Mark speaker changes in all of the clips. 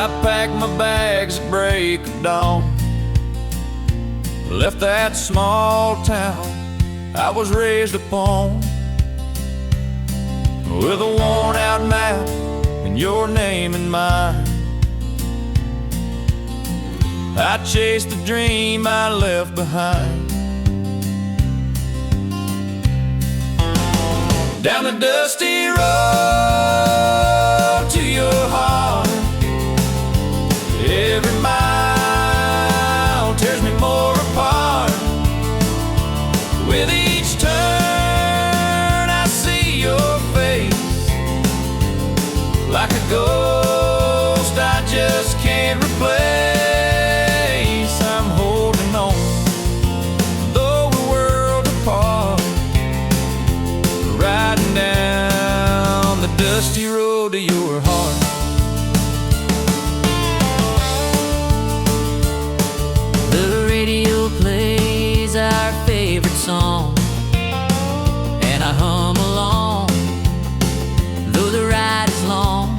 Speaker 1: I packed my bags at break of dawn, left that small town I was raised upon, with a worn-out map and your name in mine. I chased the dream I left behind. Down the dusty road to your heart, every mile tears me more apart. With each turn I see your face, like a ghost I just can't replace. I'm holding on, though we're worlds apart, riding down the dusty road to your heart.
Speaker 2: The radio plays our favorite song, and I hum along, though the ride is long.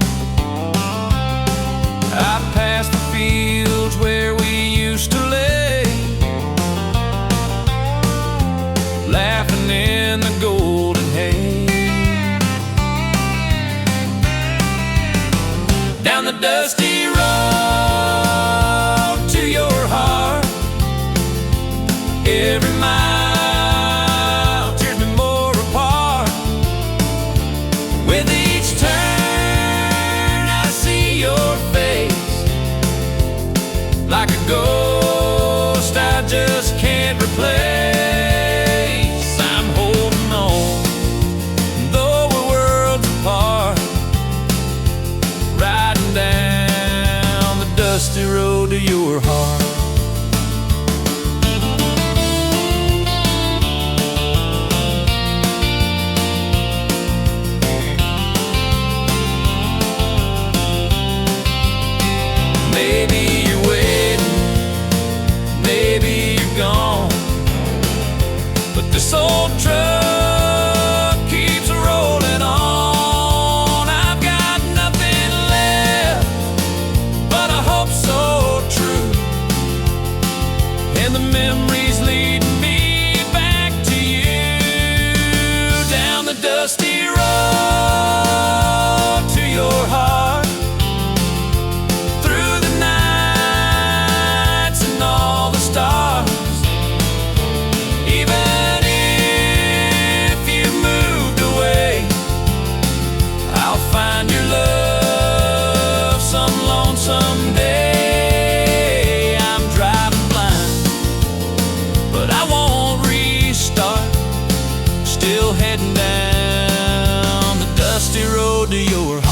Speaker 1: I pass the fields where we used to lay, laughing in the golden hay. Down the dusty road to your heart, every mile tears me more apart. With each turn I see your face, like a ghost I just can't replace. I'm holding on, though we're worlds apart, riding down the dusty road to your heart. Maybe you're waiting, maybe you're gone, but this old truck keeps rolling on. I've got nothing left but a hope so true, and the memories leading me back to you. Down the dusty road to your heart, through the nights and all the stars. Even if you moved away, I'll find your love some lonesome day. I'm driving blind, but I won't restart, still heading down the dusty road to your heart.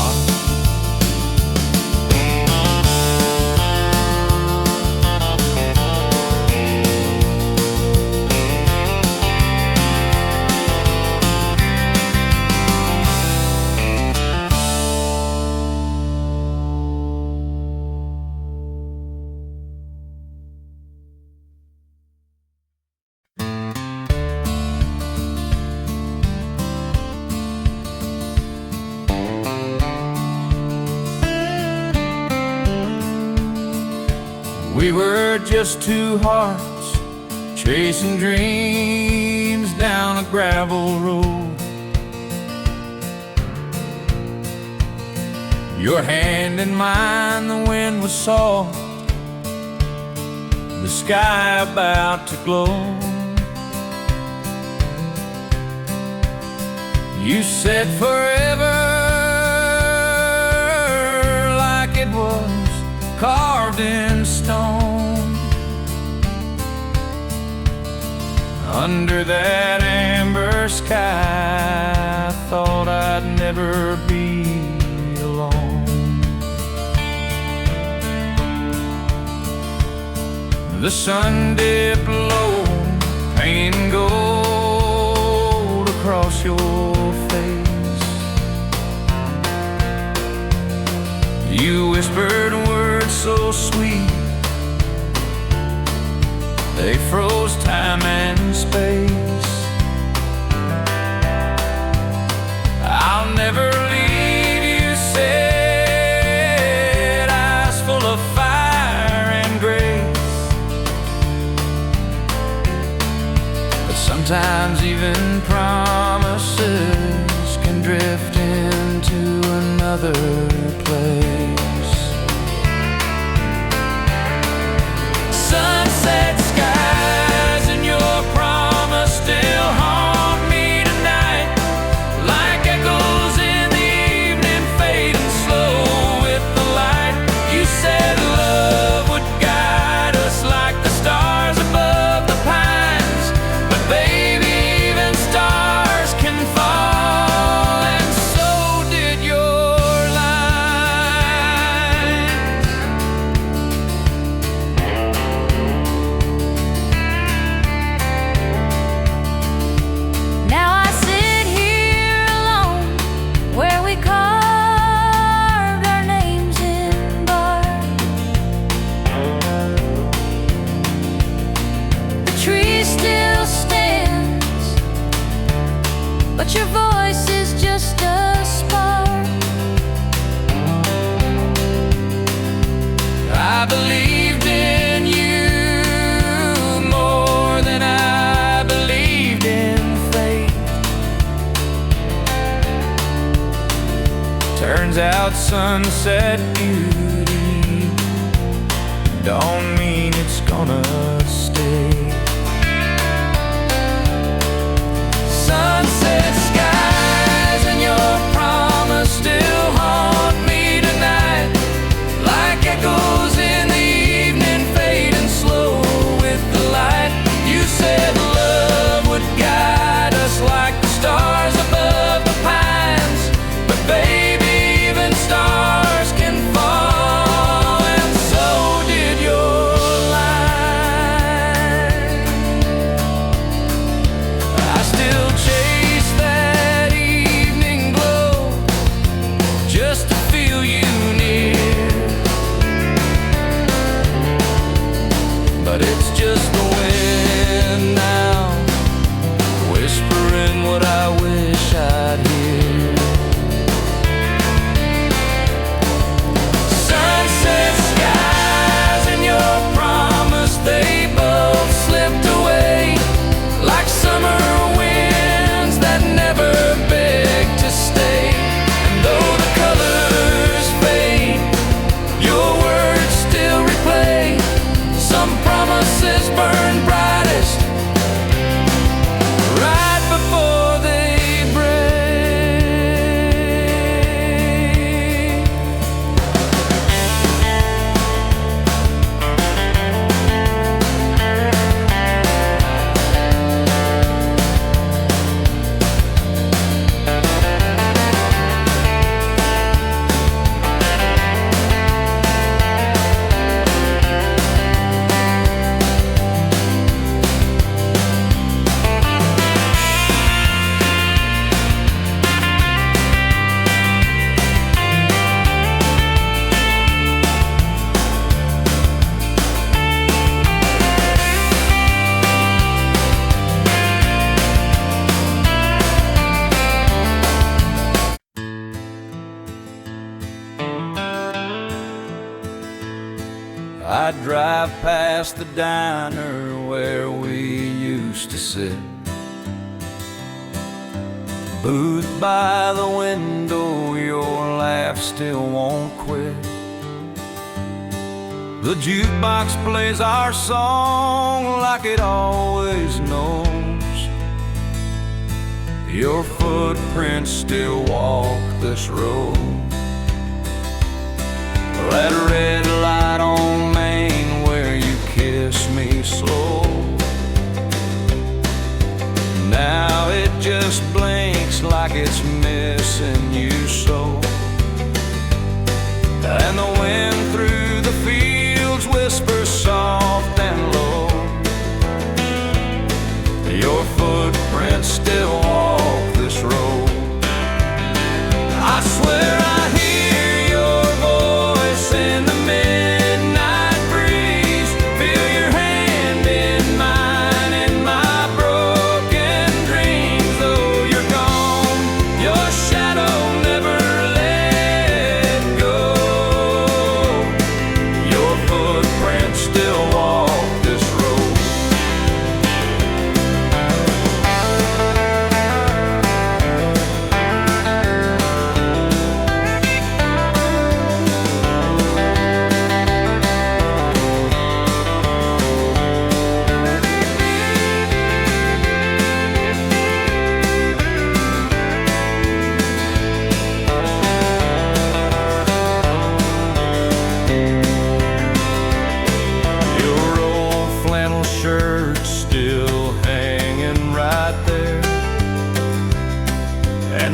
Speaker 1: We were just two hearts chasing dreams down a gravel road. Your hand in mine, the wind was soft, the sky about to glow. You said forever, like it was carved in stone. Under that amber sky, I thought I'd never be alone. The sun dipped low, painting gold across your face. You whispered words so sweet, they froze time and space. I'll never leave, you said. Eyes Even promises can drift into another place. Sunset skies and your promise still haunt me tonight, like echoes in the evening, fading slow with the light. You said love would guide us like the stars above the pines, but baby, even stars can fall, and so did your line.
Speaker 2: Now I sit here alone where we carved our names in bark. The tree still stands, but your voice is just a spark.
Speaker 1: I believed in you more than I believed in fate. Turns out sunset beauty don't mean it's gonna stay. Sunset skies and your promise still haunt me tonight, like echoes in the evening, fading slow with the light. You said love would guide us like the stars above the pines, but baby, even stars can fall, and so did your line. I still chase that evening glow just to feel you near, but it's just the wind now, whispering what I wish I'd hear. Sunset skies and your promise, they both slipped away like summer winds that never beg to stay. And though the colors fade, your words still replay. Some promises burn brightest right before they break. I'd drive past the diner where we used to sit, booth by the window, your laugh still won't quit. The jukebox plays our song like it always knows. Your footprints still walk this road. That red light on Main where you kiss me slow, now it just blinks like it's missing you so. And the wind through the fields whispers soft and low. Your footprints still walk this road. I swear I hear your voice in the midnight breeze. Feel your hand in mine in my broken dreams. Though you're gone, your shadow never let go.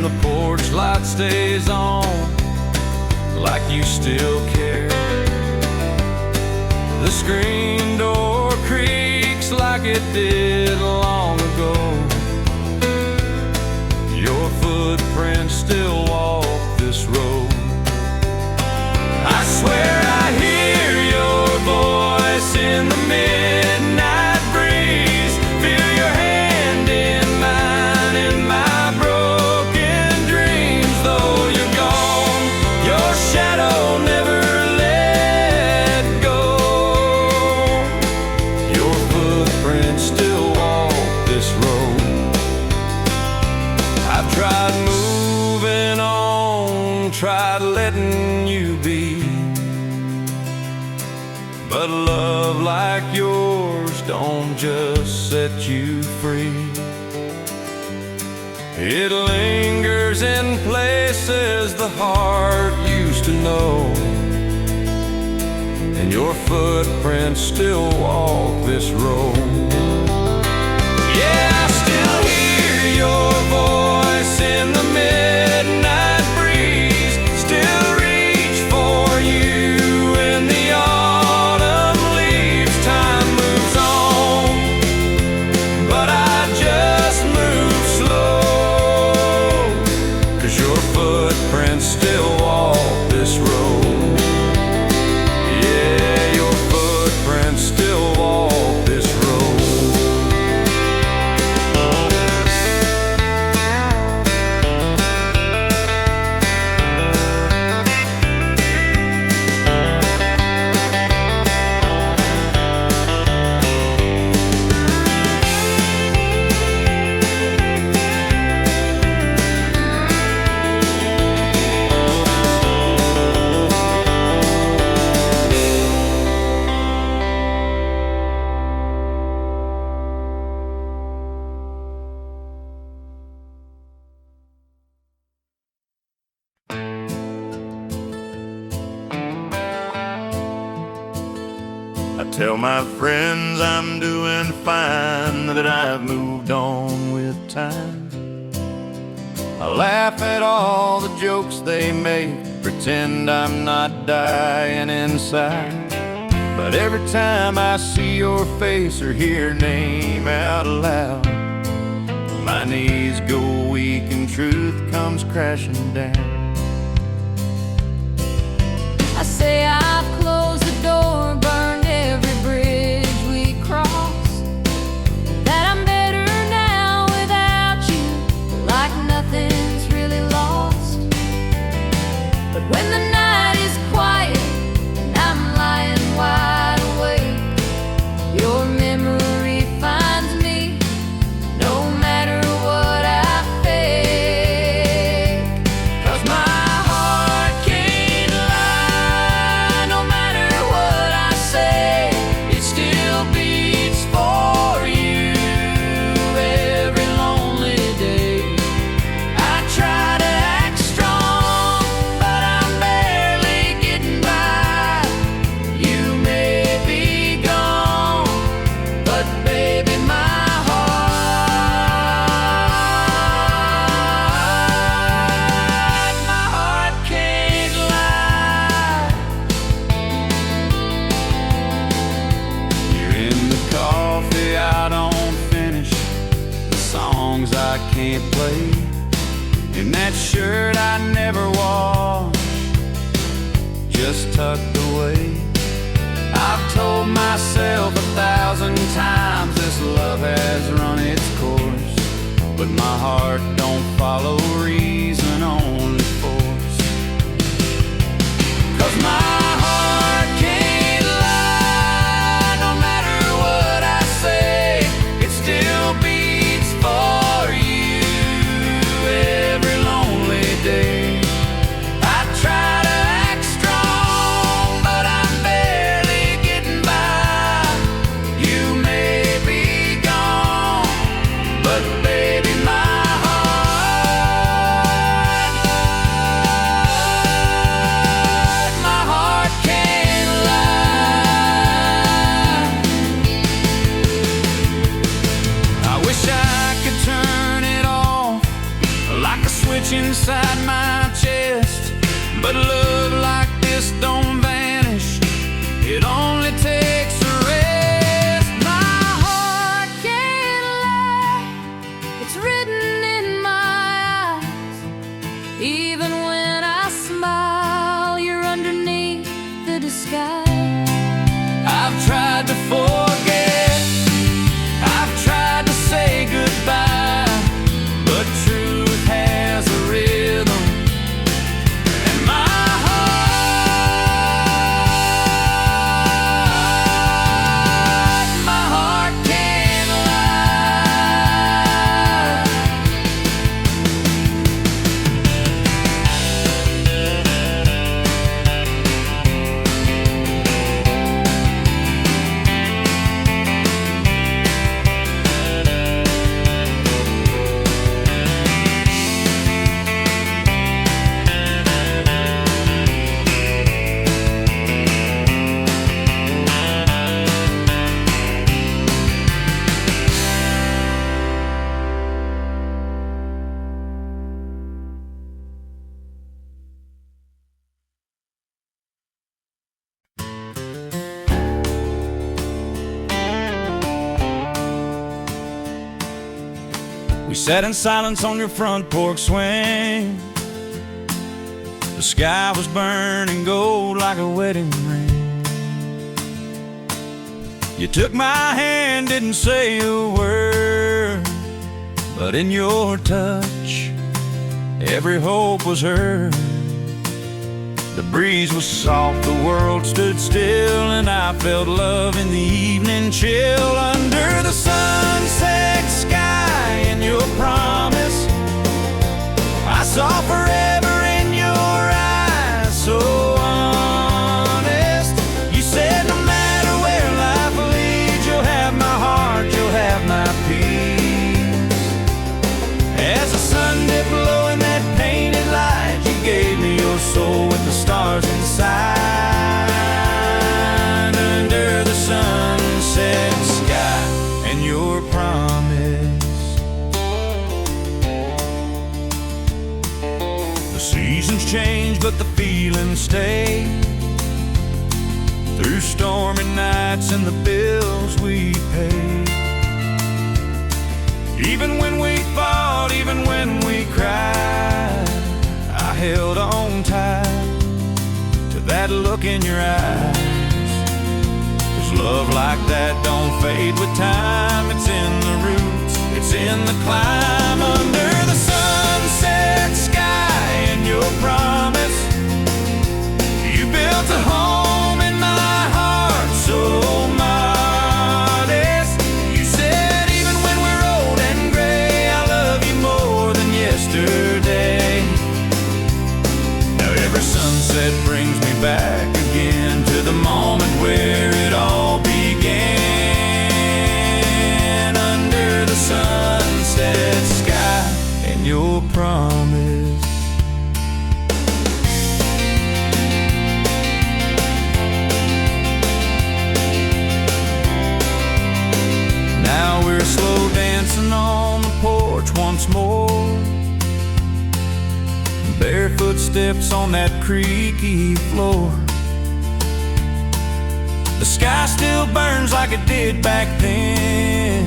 Speaker 1: the porch light stays on like you still care. The screen door creaks like it did long ago. Your footprints still walk this road. I swear I hear your voice in the midnight breeze. Feel your hand in mine in my broken dreams. Though you're gone, your shadow never let go. Your footprints still walk this road. I've tried moving on, tried letting you be, but love like yours don't just set you free. It lingers in places the heart used to know, and your footprints still walk this road. Yeah, I still hear your voice in the midnight breeze. Still reach for you in the autumn leaves. Time moves on, but I just move slow, 'cause your footprints still walk this road. Yeah, your footprints still walk this road.
Speaker 3: I tell my friends I'm doing fine, that I've moved on with time. I laugh at all the jokes they make, pretend I'm not dying inside. But every time I see your face or hear your name out loud, my knees go weak and truth comes crashing down.
Speaker 2: I say I've closed the door, burned every bridge we crossed, that I'm better now without you, like nothing's really lost. But when the night is quiet and I'm lying wide awake, your memory finds me no matter what I fake. 'Cause my heart can't lie, no matter what I say, it still beats for you every lonely day. I try to act strong, but I'm barely getting by. You may be gone, but baby, my heart can't lie. You're in the coffee I don't finish, the songs I can't play, in that shirt I never wash, just tucked away. I've told myself 1,000 times this love has run its course, but my heart don't follow reason, only force. 'Cause my heart can't lie, no matter what I say, it still beats for you every lonely day. I try to act strong, but I'm barely getting by. You may be gone, but baby, my heart itch inside my chest. But love like this don't vanish, it only takes a rest.
Speaker 4: My heart can't lie, it's written in my eyes. Even when I smile, you're underneath the disguise.
Speaker 2: I've tried to forget, I've tried to say goodbye, but truth has a rhythm, and my heart can't lie. We sat in silence on your front porch swing. The sky was burning gold like a wedding ring. You took my hand, didn't say a word, but in your touch, every hope was heard. The breeze was soft, the world stood still, and I felt love in the evening chill. Under the sunset sky and your promise, I saw forever in your eyes, so honest. You said no matter where life leads, you'll have my heart, you'll have my peace. As the sun dipped low in that painted light, you gave me your soul with the stars inside. Under the sunset sky and your promise, the seasons change but the feelings stay. Through stormy nights and the bills we pay, even when we fought, even when we cried, I held on tight to that look in your eyes. 'Cause love like that don't fade with time. It's in the roots, it's in the climb. Under the sunset sky and your promise, you built a home in my heart so modest. You said even when we're old and gray, I love you more than yesterday. Now every sunset brings me back again to the moment where it all began. Under the sunset sky and your promise. Now we're slow dancing on the porch once more, bare footsteps on that creaky floor. The sky still burns like it did back then,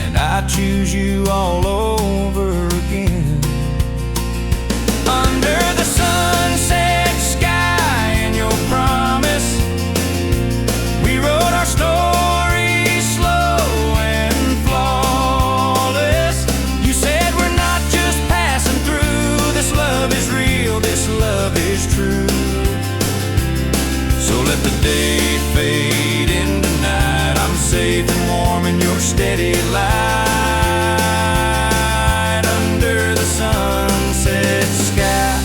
Speaker 2: and I choose you all over again. Under the sunset sky and your promise, we wrote our story slow and flawless. You said we're not just passing through, this love is real, this love is true. So let the day fade into night, I'm safe and warm in your steady light. Under the sunset sky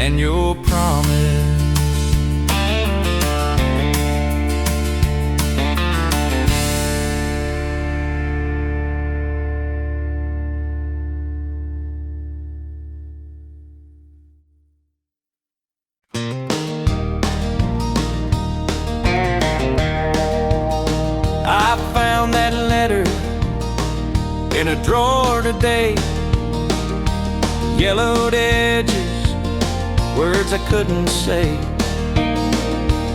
Speaker 2: and your promise. I found that letter in a drawer today. yellowed edges, words I couldn't say.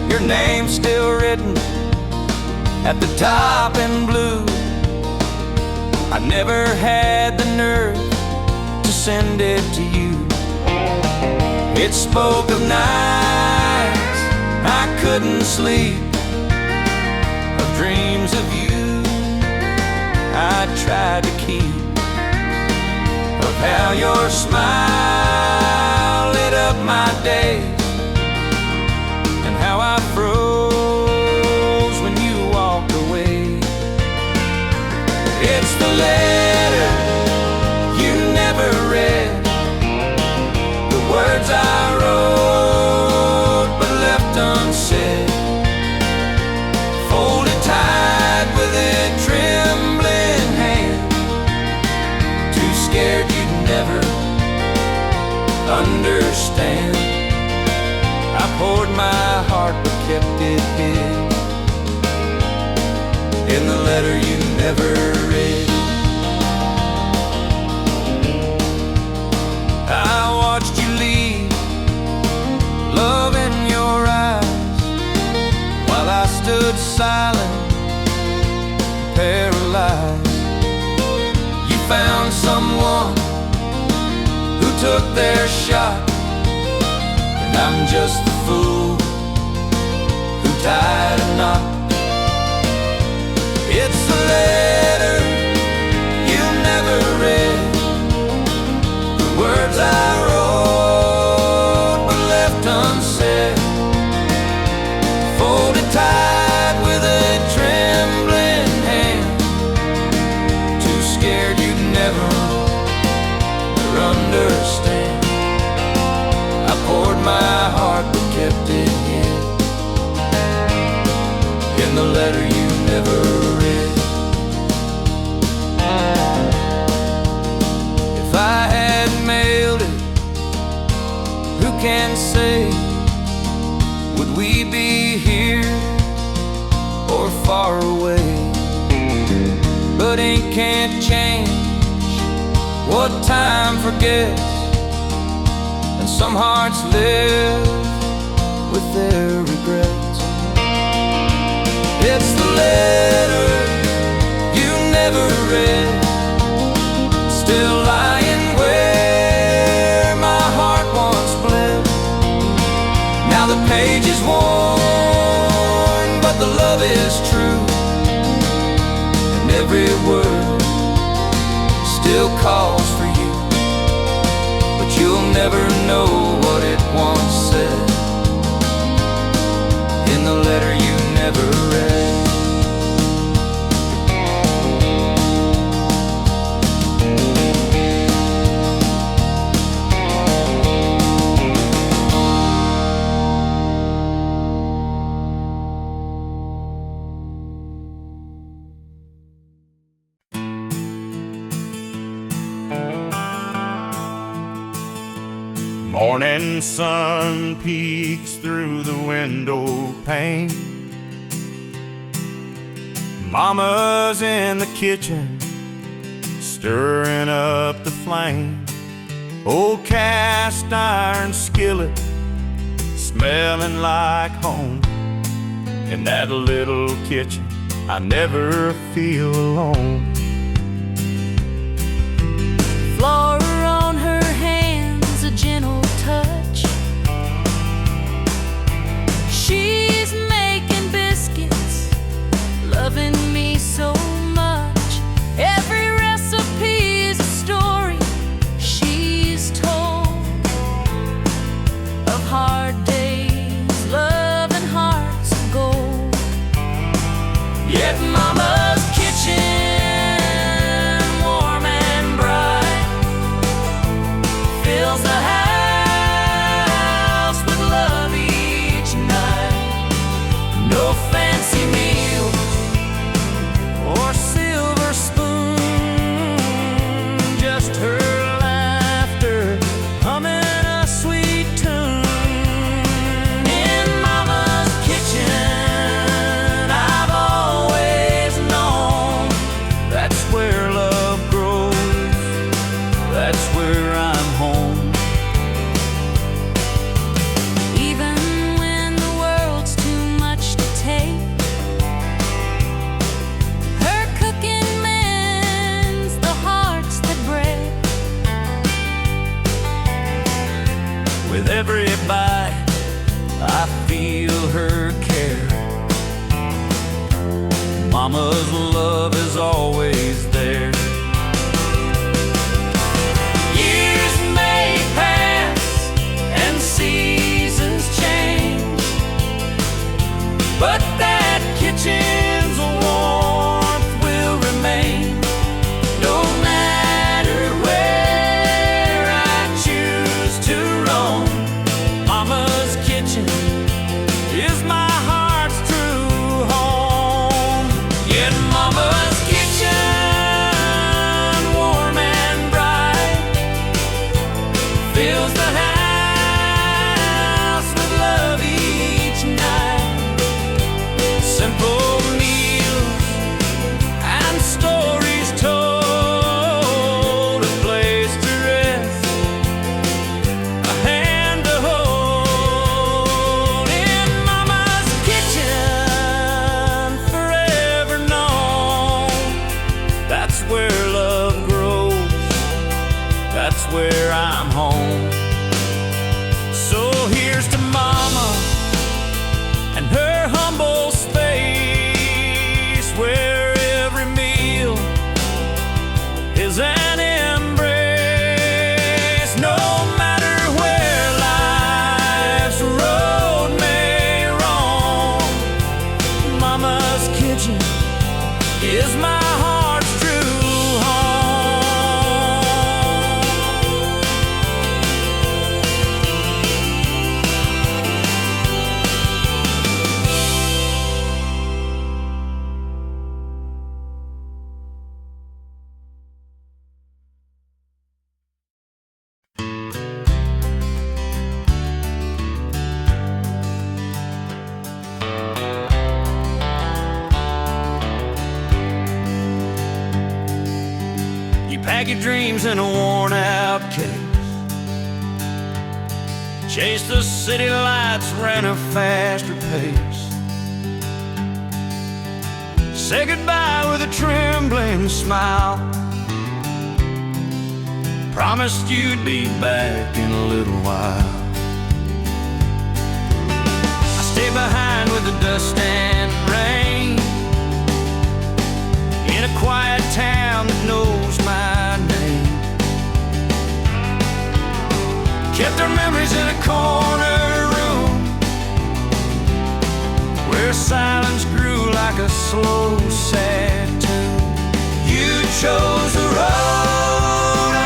Speaker 2: Your name's still written at the top in blue. I never had the nerve to send it to you. It spoke of nights I couldn't sleep, of dreams of you I tried to keep, of how your smile lit up my days, and how I froze when you walked away. It's the letter you never read, the words I wrote but left unsaid, folded tight with a trembling hand, too scared you'd never understand. I poured my heart but kept it hid in the letter you never read. I watched you leave, love in your eyes, while I stood silent, paralyzed. You found someone who took their shot, and I'm just the fool who tied a knot. It's a letter you never read, the words I wrote but left unsaid, folded tight with a trembling hand, too scared you'd never understand. I poured my heart but kept it hid in the letter you never read. If I had mailed it, who can say, would we be here or far away? But ink can't change what time forgets, and some hearts live with their regrets. It's the letter you never read, still lying where my heart once bled. Now the page is worn, but the love is true, and every word still calls for you, but you'll never know what it once said in the letter you never read.
Speaker 3: Morning sun peeks through the window pane. Mama's in the kitchen, stirring up the flame. Old cast iron skillet, smelling like home. In that little kitchen, I never feel alone.
Speaker 4: Flora on her hands, a gentle touch. She's making biscuits, loving me so much. Every recipe is a story she's told of hard days, love and hearts of gold.
Speaker 2: Yet Mama's kitchen every bite, I feel her care. Mama's love is always there.
Speaker 1: Years may pass and seasons change, but that kitchen's warmth will remain. No matter where I choose to roam, Mama's kitchen is my heart's true home. Yet Mama's kitchen, warm and bright, fills the house with love each night. Simple meals and stories told, a place to rest, a hand to hold. In Mama's kitchen, forever known. That's where love grows, that's where I'm home. So here's to Mama and her humble space, where every meal is an embrace. No matter where life's road may roam, Mama's kitchen is my heart's true home. You pack your dreams in a worn-out case, chase the city lights, ran a faster pace, say goodbye with a trembling smile, promised you'd be back in a little while. I stay behind with the dust and rain, in a quiet town that knows my name. Kept our memories in a corner room, where silence grew like a slow, sad tune. You chose the road, I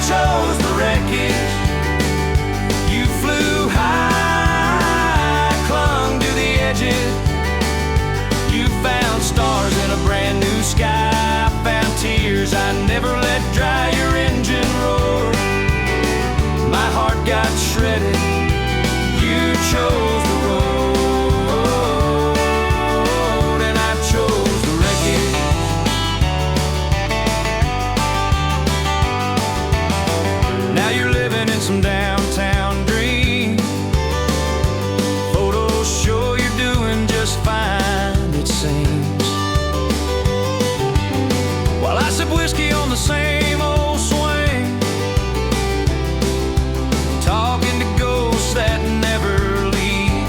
Speaker 1: chose the wreckage. You flew high, clung to the edges. You found stars in a brand new sky, found tears I never let dry. Your engine roared, my heart got shredded. You chose the road, and I chose the wreckage. Now you're living in some downtown dream. Photos show you're doing just fine, it seems, while I sip whiskey on the same old swing, talking to ghosts that never leave.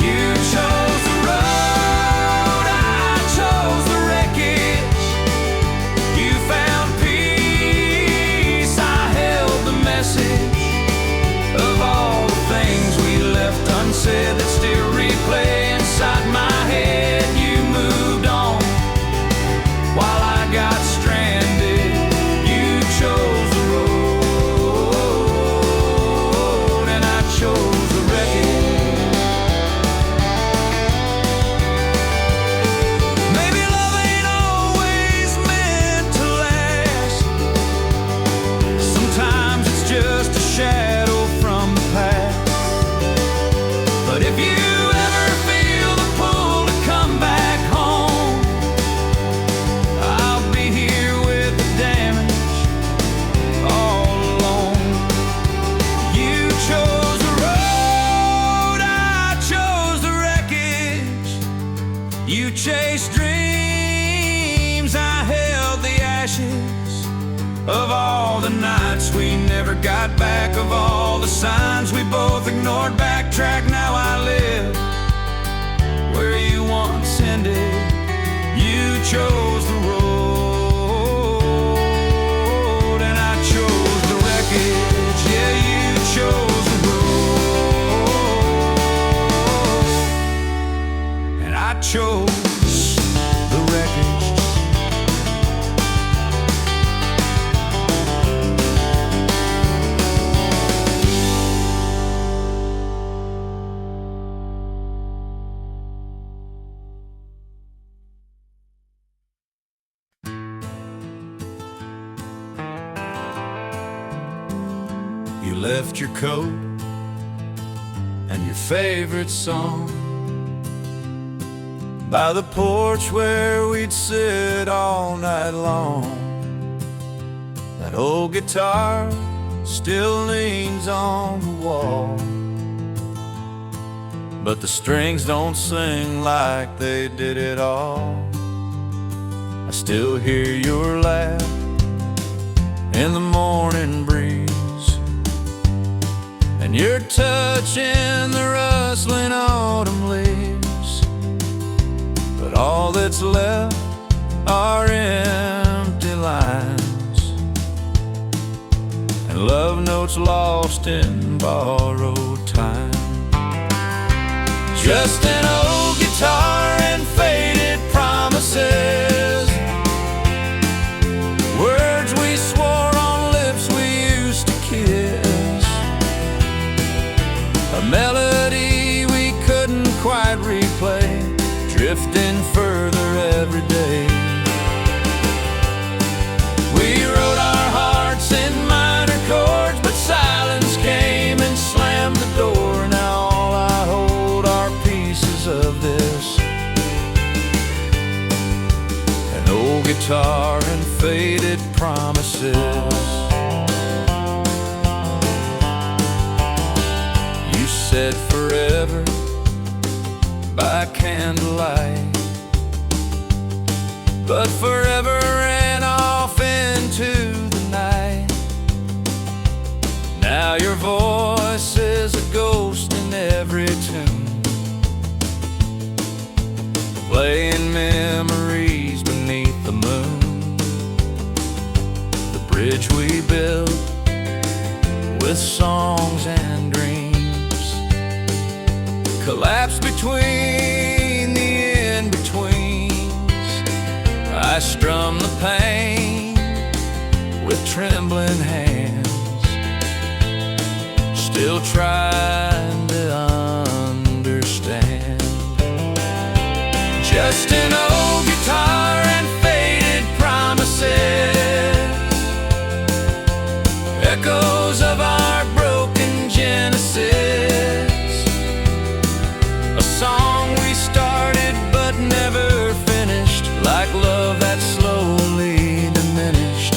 Speaker 1: You chose the road, I chose the wreckage. You found peace, I held the message of all the things we left unsaid that still replay inside my head. You moved on while I got stranded. You chose the road, and I chose the wreckage. Maybe love ain't always meant to last. Sometimes it's just a shadow from the past. But if you ever feel the pull to come back home, I'll be here with the damage all alone. You chose the road, I chose the wreckage. You chased dreams, I held the ashes of all the nights
Speaker 2: nights we never got back, of all the signs we both ignored. Backtrack, now I live where you once ended. You chose the road, and I chose the wreckage. Yeah, you chose the road, and I chose the wreckage. You left your coat and your favorite song by the porch where we'd sit all night long. That old guitar still leans on the wall, but the strings don't sing like they did at all. I still hear your laugh in the morning breeze, and your touch in the rustling autumn leaves. But all that's left are empty lines and love notes lost in borrowed time. Just an old guitar and faded promises, words we swore on lips we used to kiss, a melody we couldn't quite replay, drifting further every day. We wrote our hearts in minor chords, but silence came and slammed the door. Now all I hold are pieces of this, an old guitar and faded promises. You said forever by candlelight, but forever ran off into the night. Now your voice is a ghost in every tune, playing memories beneath the moon. The bridge we built with songs and dreams collapsed between the in-betweens. I strum the pain with trembling hands, still trying to understand. Just an old guitar and faded promises, echoes of our broken genesis, a song we started but never finished, like love that slowly diminished.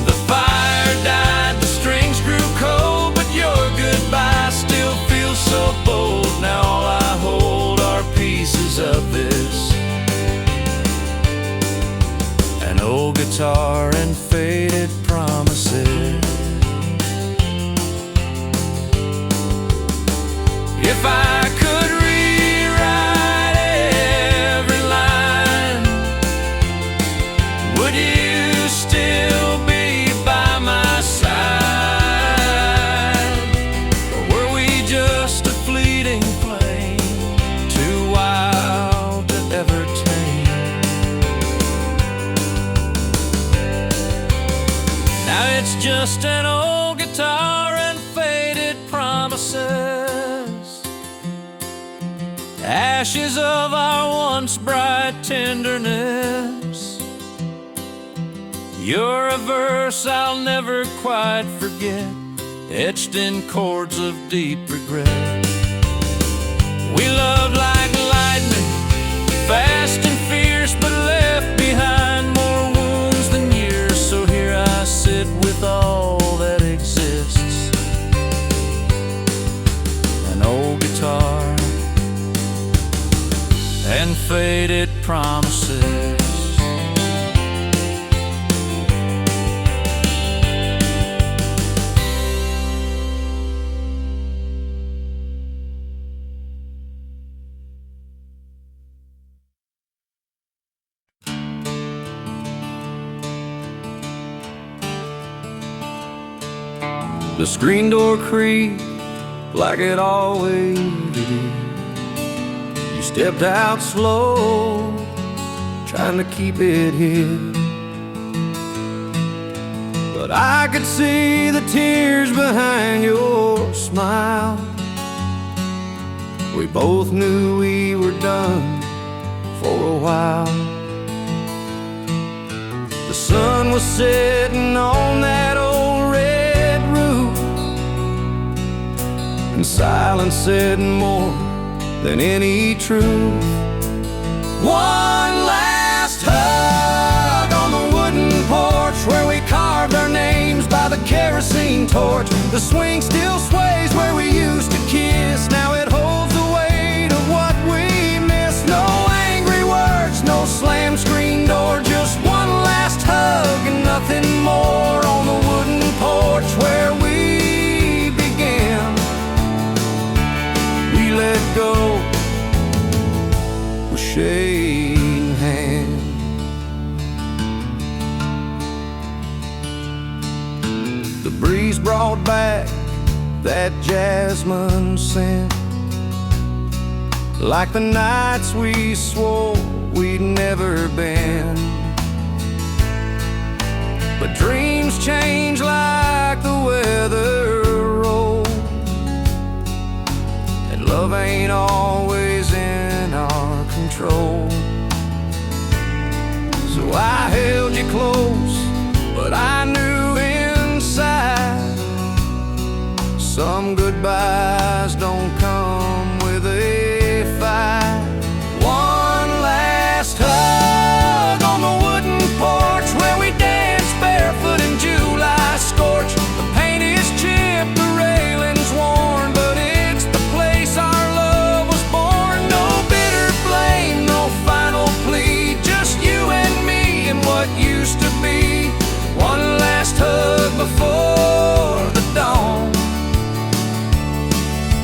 Speaker 2: The fire died, the strings grew cold, but your goodbye still feels so bold. Now all I hold are pieces of this, an old guitar and faded promises. If I could rewrite every line, would you still be by my side? Or were we just a fleeting flame, too wild to ever tame? Now it's just an old guitar and faded promises, ashes of our once bright tenderness. You're a verse I'll never quite forget, etched in chords of deep regret. We loved like lightning, fast and fierce, but left behind more wounds than years. So here I sit with all that exists, an old guitar and faded promises. The screen door creaked like it always did. You stepped out slow, trying to keep it hid. But I could see the tears behind your smile. We both knew we were done for a while. The sun was setting on that old red roof, and silence said more than any truth. One last hug on the wooden porch where we carved our names by the kerosene torch. The swing still sways where we used to kiss. Now it holds the weight of what we missed. No angry words, no slam screen door, just one last hug and nothing more on the wooden porch where we began. We let go, we're shaking hands. The breeze brought back that jasmine scent, like the nights we swore we'd never been. But dreams change like the weather rolls, and love ain't always in our control. So I held you close, but I knew inside some goodbyes don't come with a fight. One last hug on the wooden porch where we danced barefoot in July scorch. The paint is chipped, the railing's worn, but it's the place our love was born. No bitter blame, no final plea, just you and me and what used to be. One last hug before the dawn.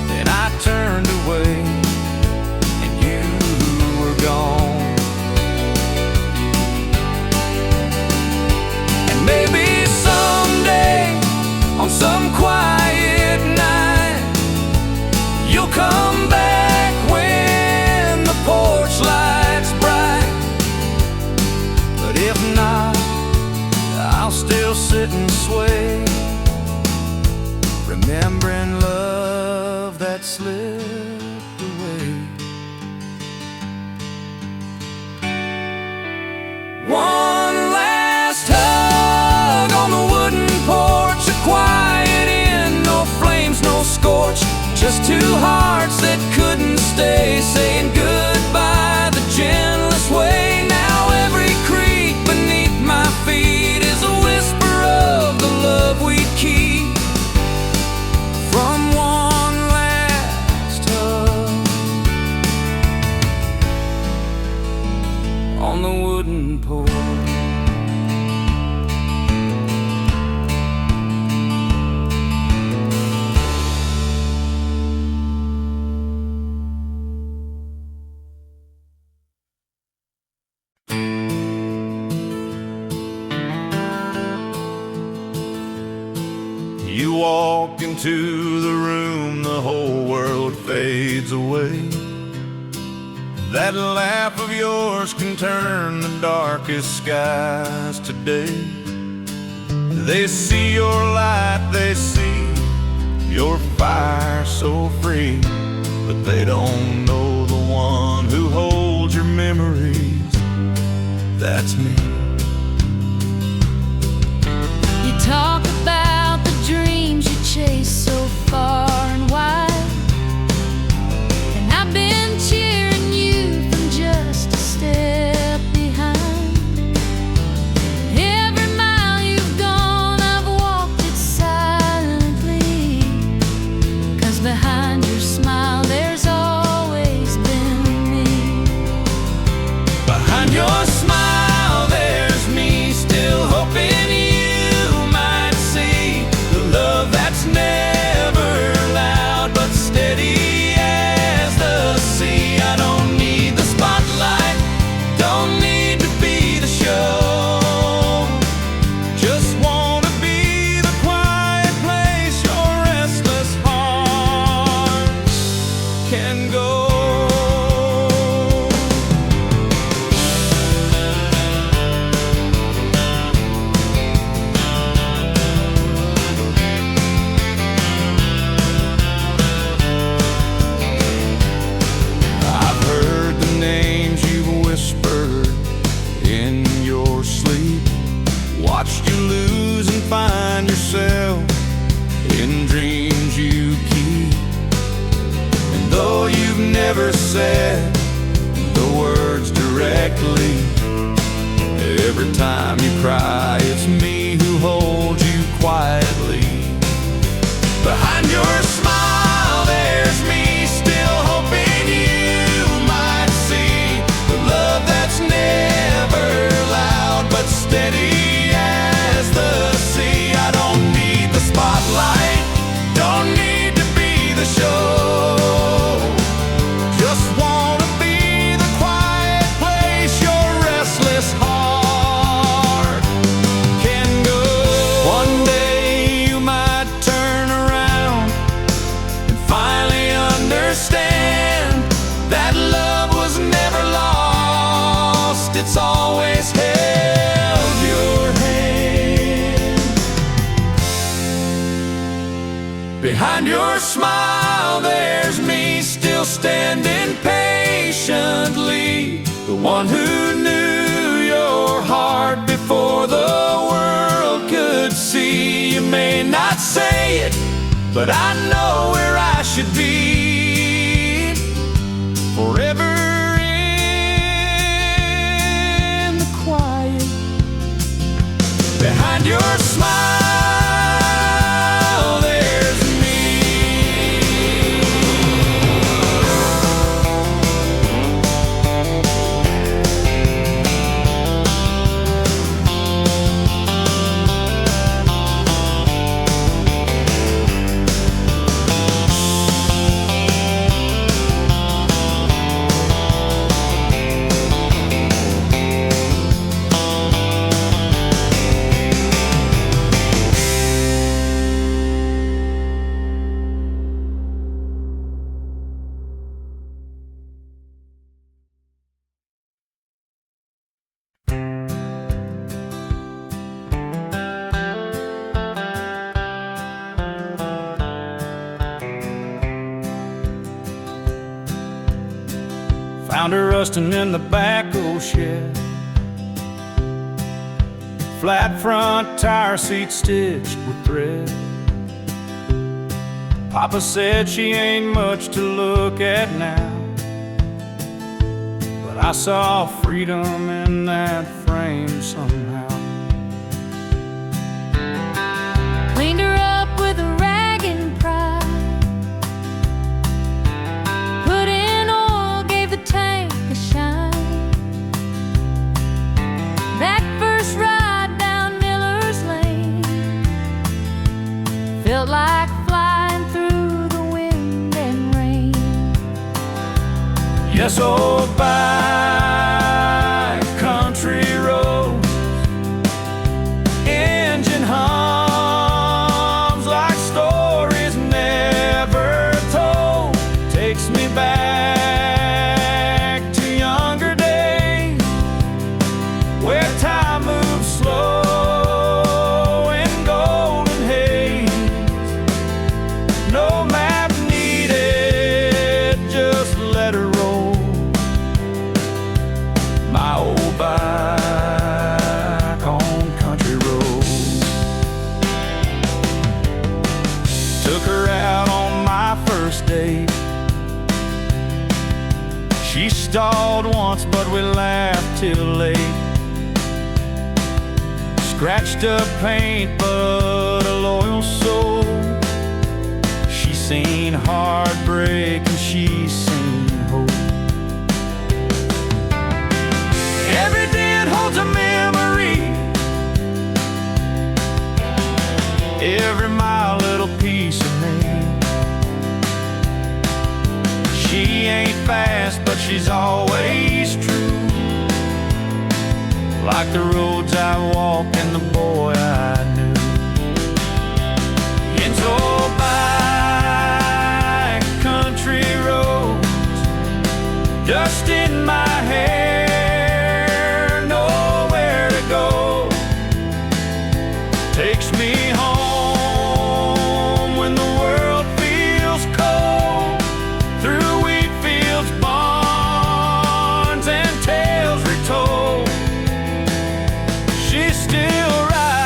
Speaker 2: Then I turned away and you were gone. And maybe someday, on some quiet night, you'll come back when the porch light's bright. But if not, I'll still sit and sway, remembering love that slipped away. One last hug on the wooden porch, a quiet inn, no flames, no scorch, just two hearts that couldn't stay, saying goodbye the gentlest way. Now every creak beneath my feet is a whisper of the love we'd keep from one last hug on the wooden porch.
Speaker 3: You walk into the room, the whole world fades away. That laugh of yours can turn the darkest skies today. They see your light, they see your fire so free, but they don't know the one who holds your memories. That's me.
Speaker 4: You talk about the dreams you chase so far and wide, and I've been cheering you from just a step behind. Every mile you've gone, I've walked it silently, 'cause behind your smile there's always been me.
Speaker 2: Behind your smile watched you lose and find yourself in dreams you keep. And though you've never said the words directly, every time you cry, it's me who holds you quietly. Behind your smile, there's me still hoping you might see the love that's never loud but steady as the sea. I don't need the spotlight, don't need to be the show. Just wanna be the quiet place your restless heart can go. One day you might turn around and finally understand that love was never lost, it's always held your hand. Behind your smile, there's me still standing patiently, the one who knew your heart before the world could see. You may not say it, but I know where I should be, forever in the quiet. Behind your smile, there's me. Found her rusting in the back-o shed, flat front tire seat stitched with thread. Papa said she ain't much to look at now, but I saw freedom in that frame somehow.
Speaker 4: Cleaned her up with a rag and pride, put in oil, gave the tank a shine. That first ride down Miller's Lane felt like flying through the wind and rain.
Speaker 2: Yes, old back country road, engine hums like stories never told. Takes me back to younger days, where time moves slow in golden haze. No map needed, just let her roll. My old back on country road. Took her out on my first date. She stalled once, but we laughed till late. Scratched up paint, but a loyal soul. She's seen heartbreak and she's seen hope. Every day it holds a memory, every mile a little piece of me. She ain't fast, but she's always true, like the roads I walk and the boy I knew. Into old back country roads, dust in my hair, nowhere to go. Takes me home when the world feels cold, through wheat fields, barns, and tales retold. She's still right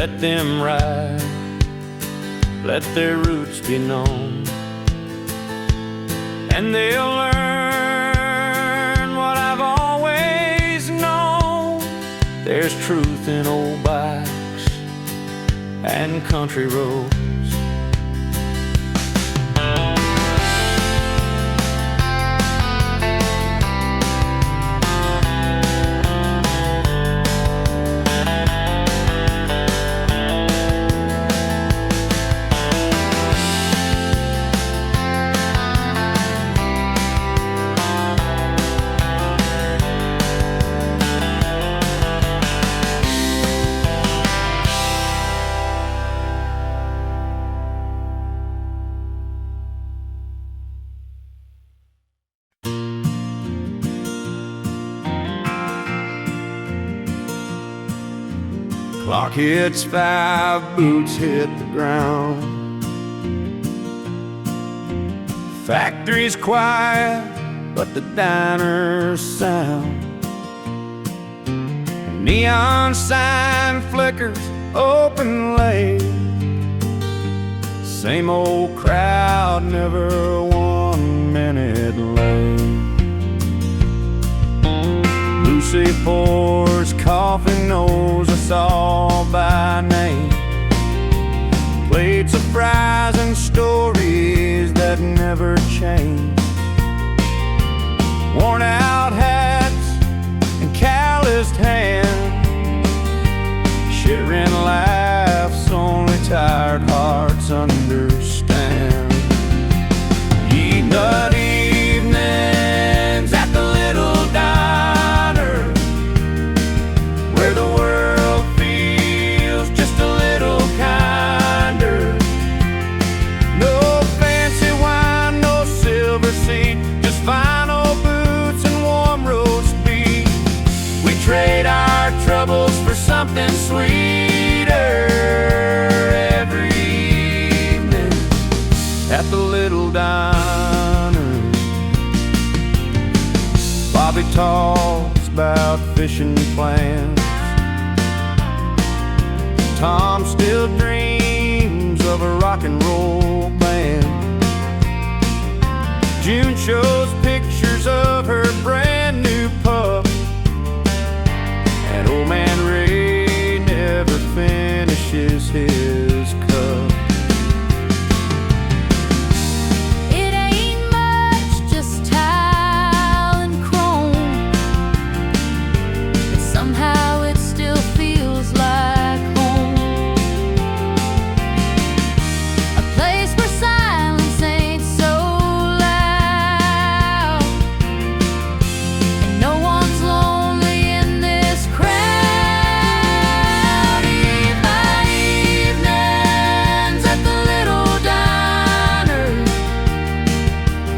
Speaker 2: let them ride, let their roots be known, and they'll learn what I've always known. There's truth in old bikes and country roads. Clock hits 5, boots hit the ground. Factory's quiet, but the diner's sound. Neon sign flickers open late. Same old crowd, never 1 minute late. Lucy pours coffee, knows us all by name. Plates of fries and stories that never change. Worn out hats and calloused hands. Sharing laughs only tired hearts understand. Ye nut evenings at the little diner, where the world feels just a little kinder. No fancy wine, no silver seat, just fine old boots and warm roast beef. We trade our troubles for something sweeter every evening at the little diner. Bobby talks about fishing plans. Tom still dreams of a rock and roll band. June shows pictures of her brand new pup, and old man Ray never finishes his cup.
Speaker 4: It ain't much, just tile and chrome, but somehow it still feels like home. A place where silence ain't so loud, and no one's lonely in this crowd. Evening evenings at the little diner,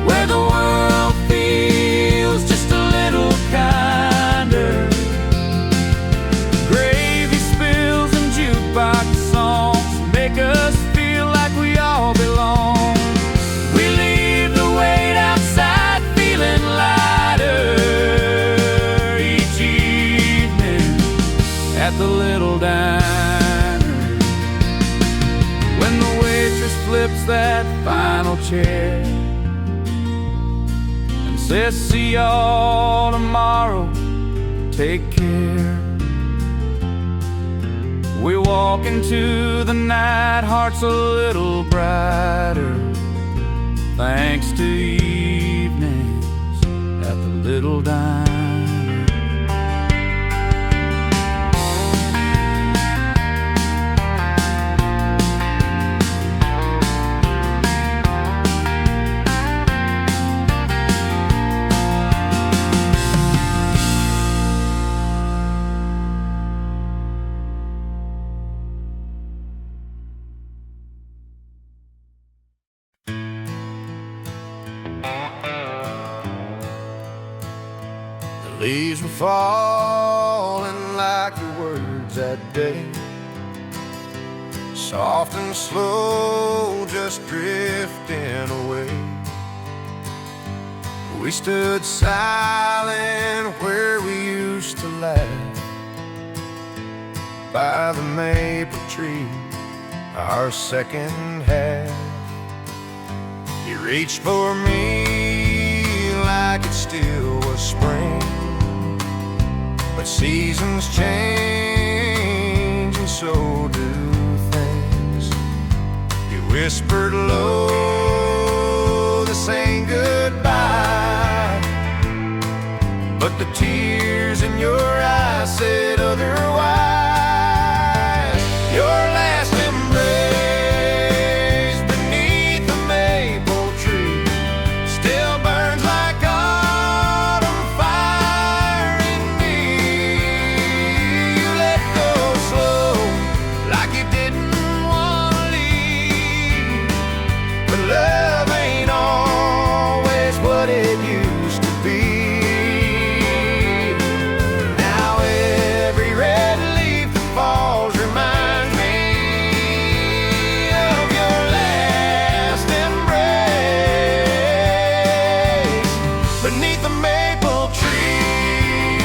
Speaker 4: where the world feels just a little kinder.
Speaker 2: Gravy spills and jukebox songs make us feel like we all belong.
Speaker 1: We leave the weight outside feeling lighter each evening
Speaker 2: At the little diner, when the waitress flips that final chair and says, "See y'all tomorrow, take care." We walk into the night, hearts a little brighter, thanks to evenings at the little diner.
Speaker 3: The leaves were falling like your words that day, soft and slow, just drifting away. We stood silent where we used to laugh, by the maple tree, our second half. You reached for me like it still was spring, but seasons change and so do things. You whispered low, this ain't goodbye, but the tears in your eyes said otherwise. Your last embrace beneath the maple tree still burns like autumn fire in me. You let go slow, like you didn't want to leave, but love ain't always what it used to be. Beneath the maple tree,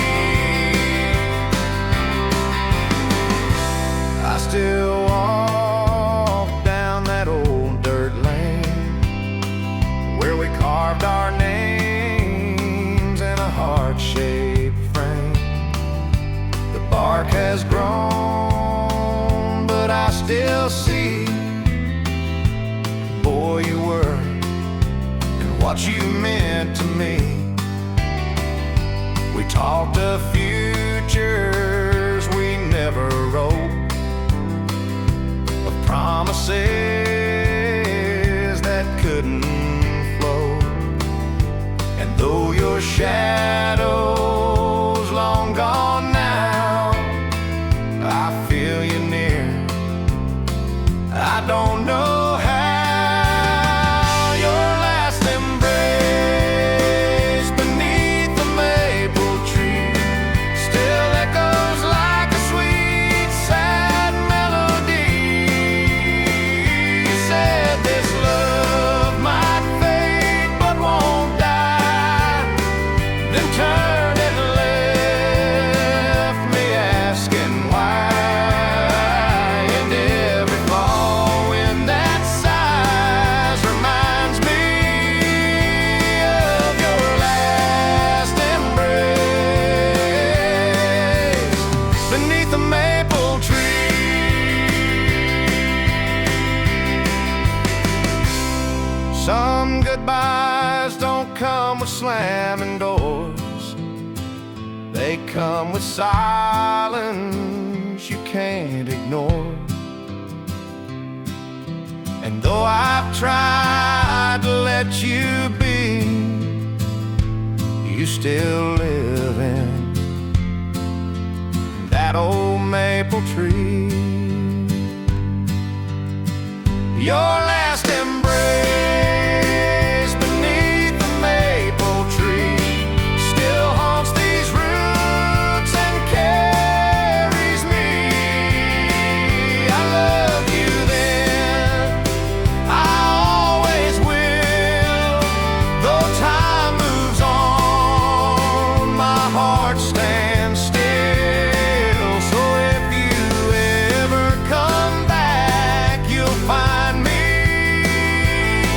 Speaker 3: I still walk down that old dirt lane where we carved our names in a heart-shaped frame. The bark has grown, but I still see boy you were and what you meant to me. We talked of futures we never wrote, of promises that couldn't float. And though your shadow's long gone now, I feel you near. I don't know how. Some goodbyes don't come with slamming doors, they come with silence you can't ignore. And though I've tried to let you be, you still live in that old maple tree. Your last embrace beneath the maple tree still haunts these roots and carries me. I loved you then, I always will. Though time moves on, my heart stands still. So if you ever come back, you'll find me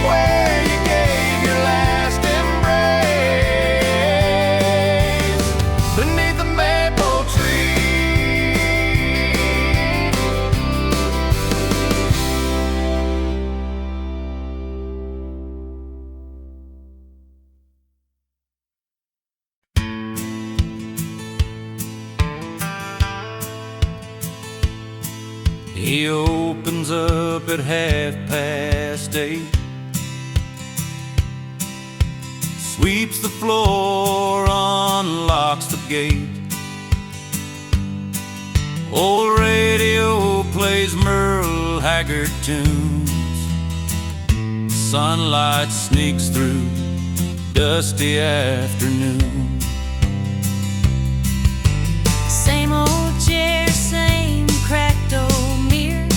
Speaker 3: where you gave your last embrace, beneath the maple tree.
Speaker 1: He opens up at 8:30, sweeps the floor, unlocks the gate. Old radio plays Merle Haggard tunes. Sunlight sneaks through dusty afternoon.
Speaker 4: Same old chair, same cracked old mirror.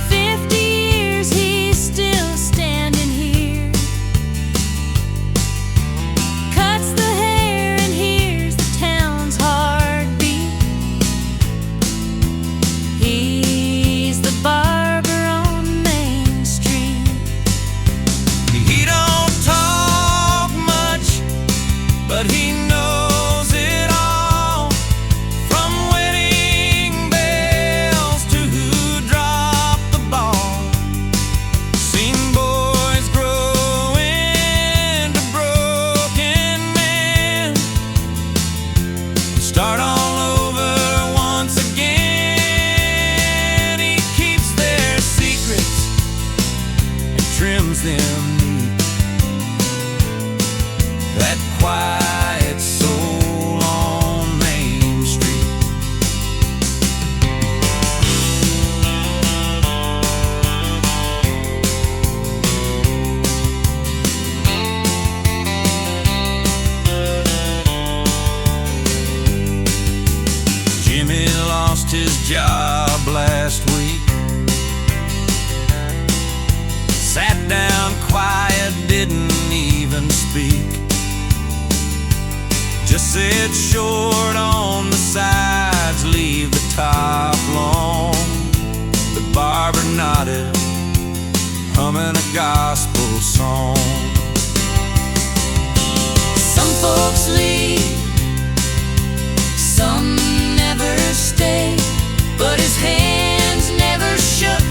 Speaker 4: 50 years he's still standing here. Cuts the hair and hears the town's heartbeat.
Speaker 2: me lost his job last week. Sat down quiet, didn't even speak. Just said short on the sides, leave the top long. The barber nodded, humming a gospel song.
Speaker 4: Some folks leave, some never stay, but his hands never shook,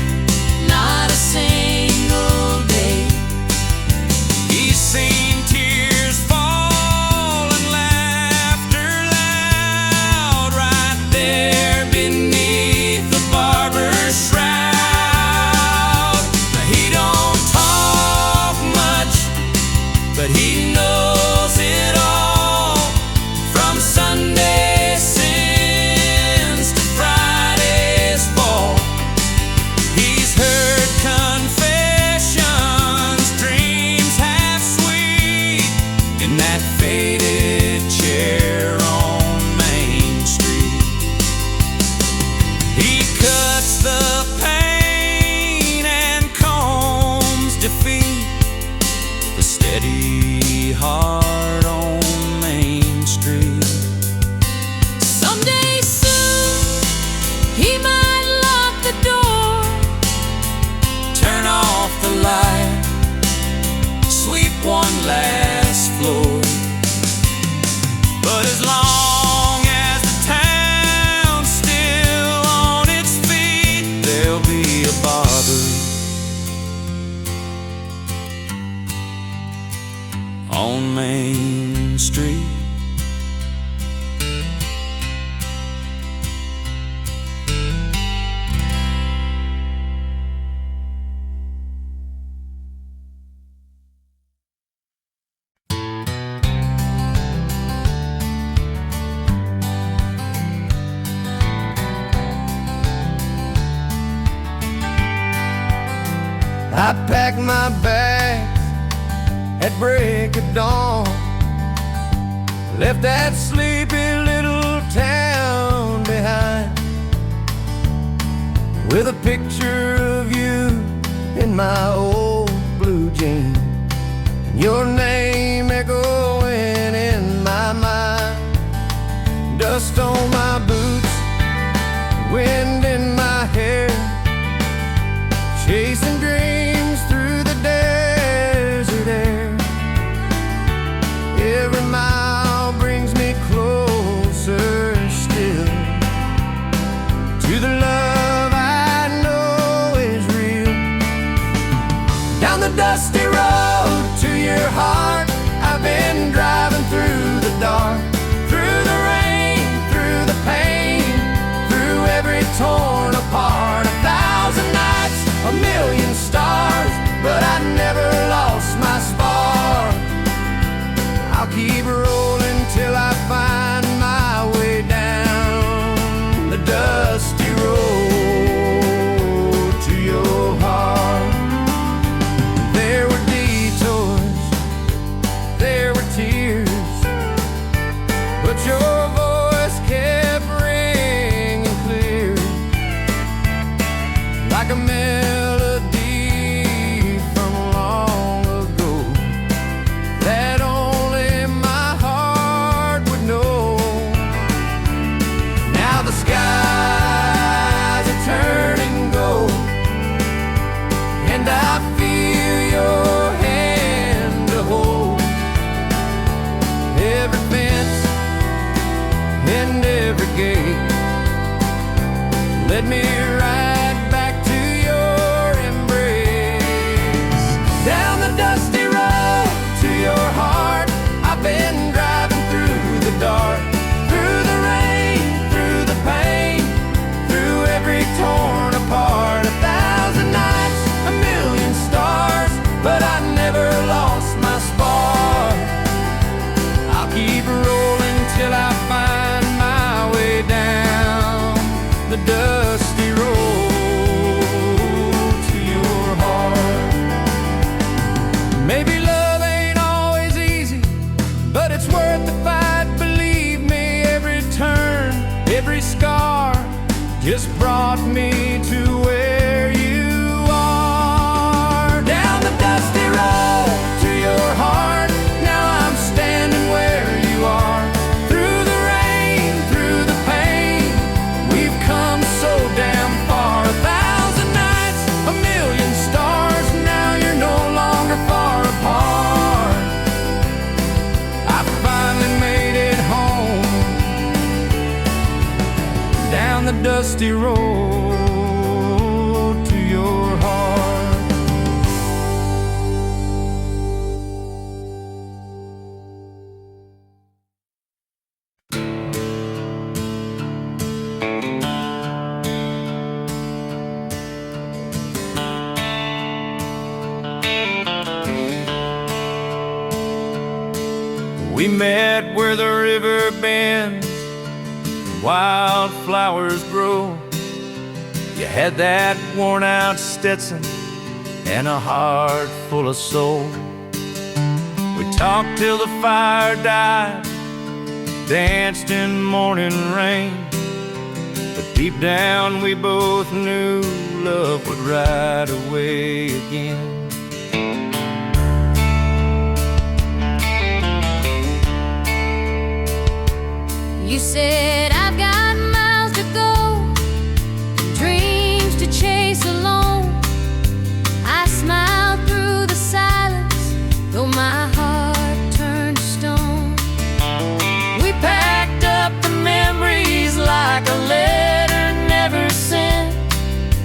Speaker 4: not a single day.
Speaker 2: He's seen tears fall and laughter loud right there beneath the barber's shroud. He don't talk much, but he knows it all, from Sunday sins to Friday's fall. He's heard confessions, dreams half sweet, in that faded chair on Main Street. He cuts the pain and combs defeat, the steady heart on Main Street.
Speaker 4: Someday soon he might lock the door,
Speaker 2: Turn off the light, sweep one last floor. But as long as the town's still on its feet, there'll be a barber on Main Street.
Speaker 3: I packed my bags at break of dawn, left that sleepy little town behind, with a picture of you in my old blue jeans, and your name echoing in my mind. Dust on my boots, wind in my hair, chasing dreams through the desert air. Every mile brings me closer still to the love I know is real. Down the dusty road to your heart, I've been driving through the dark, through the rain, through the pain, through every torn apart. 1,000 nights, a million stars, but I never lost my spark. I'll keep rolling till I find my way down the dusty road to your heart. There were detours, there were tears, but your voice kept ringing clear, like a melody from long ago that only my heart would know. Now the skies are turning gold, and I feel your hand to hold. Every fence and every gate led me right back to your embrace. Down the dusty road to your heart, I've been driving through the dark, through the rain, through the pain, through every torn apart. 1,000 nights, a million stars, but I never lost my spark. I'll keep rolling till I find my way down the dusty road to your heart. Maybe love ain't always easy, but it's worth the fight. Believe me, every turn, every scar,
Speaker 2: just brought me to where you are. Down the dusty road to your heart, now I'm standing where you are. Through the rain, through the pain, we've come so damn far. 1,000 nights, a million stars, now you're no longer far apart. I finally made it home, down the dusty road to your heart. We met where the river bends, wildflowers grow. You had that worn-out Stetson and a heart full of soul. We talked till the fire died, danced in morning rain, but deep down we both knew love would ride away again.
Speaker 4: You said I've got miles to go, dreams to chase alone. I smiled through the silence, though my heart turned to stone.
Speaker 2: We packed up the memories like a letter never sent.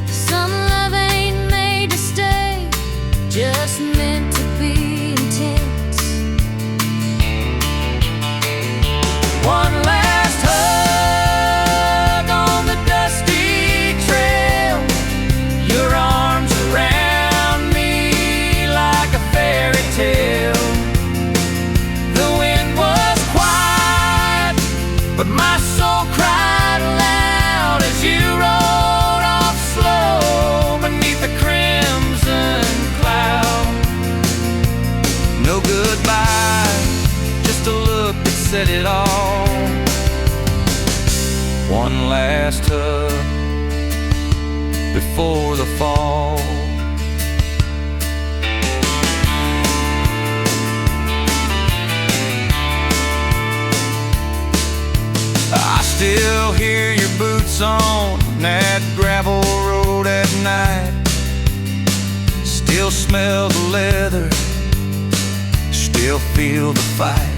Speaker 4: Some love ain't made to stay, just meant to be intense.
Speaker 2: One last hug on the dusty trail, your arms around me like a fairy tale. The wind was quiet, but my soul cried aloud as you rode off slow beneath the crimson cloud. No goodbye, just a look that said it all. One last hug before the fall. I still hear your boots on that gravel road at night. Still smell the leather, still feel the fight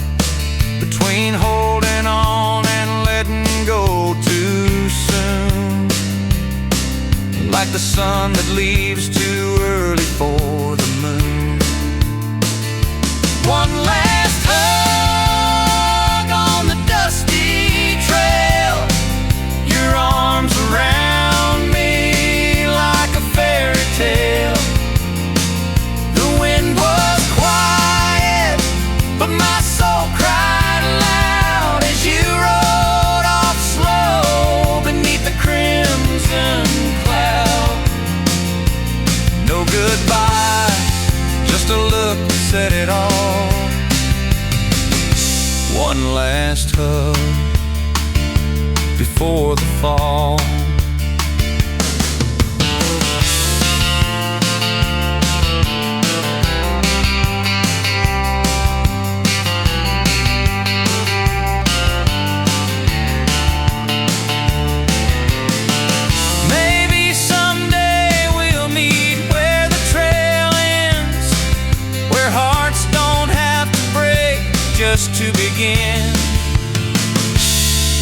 Speaker 2: between holding on and letting go too soon. Like the sun that leaves too early for the moon. One last hug on the dusty trail, your arms around me like a fairy tale. The wind was quiet, but my soul cried aloud as you rode off slow beneath the crimson cloud. No goodbye, just a look that said it all. One last hug before the fall. Maybe someday we'll meet where the trail ends, where hearts don't have to break just to begin.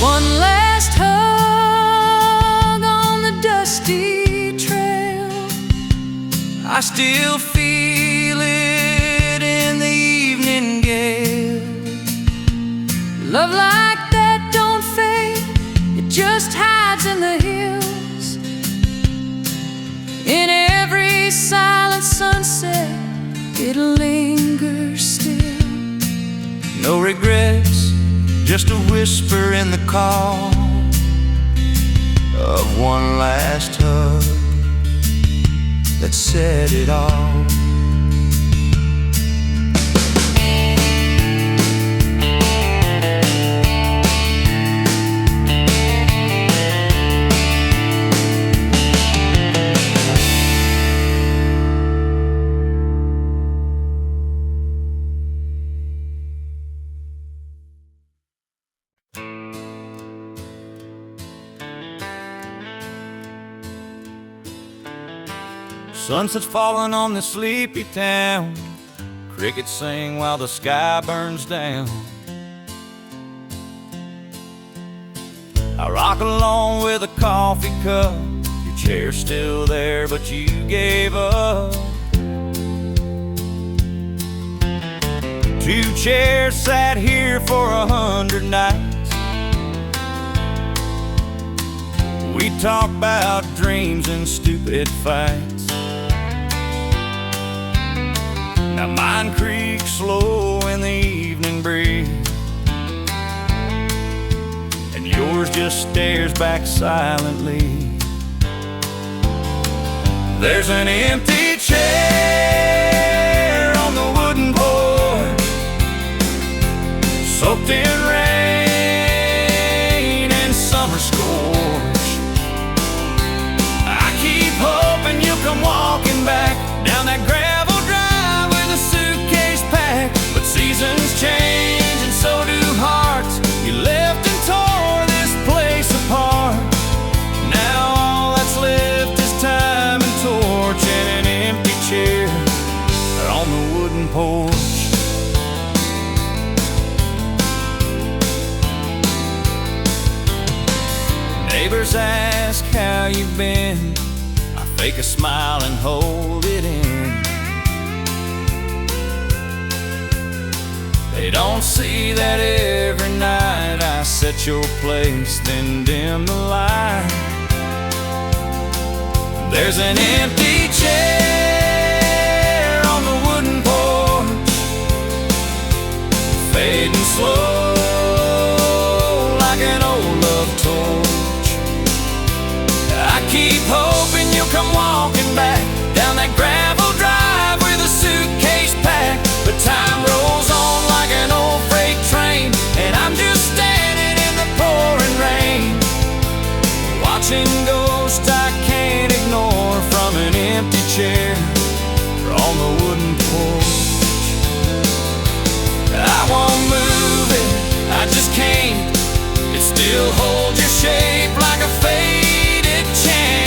Speaker 4: One last hug on the dusty trail.
Speaker 2: I still feel it in the evening gale.
Speaker 4: Love like that don't fade, it just hides in the hills. In every silent sunset, it lingers still.
Speaker 2: No regrets, just a whisper in the call of one last hug that said it all. Sunset's falling on this sleepy town. Crickets sing while the sky burns down. I rock along with a coffee cup. Your chair's still there, but you gave up. 2 chairs sat here for 100 nights. We talk about dreams and stupid fights. Now mine creaks slow in the evening breeze, and yours just stares back silently. There's an empty chair on the wooden porch, soaked in rain and summer scorch. I keep hoping you'll come walking back down that gravel drive with a suitcase packed. But seasons change and so do hearts. You left and tore this place apart. Now all that's left is time and torch and an empty chair on the wooden porch. Neighbors ask how you've been. I fake a smile and hold it in. They don't see that every night I set your place, then dim the light. There's an empty chair on the wooden porch, fading slow like an old love torch. I keep hoping you'll come walking back down that gravel drive with a suitcase packed. But time rolls on like an old freight train, and I'm just standing in the pouring rain, watching ghosts I can't ignore from an empty chair on the wooden porch. I won't move it, I just can't. It still holds your shape like a faded chant.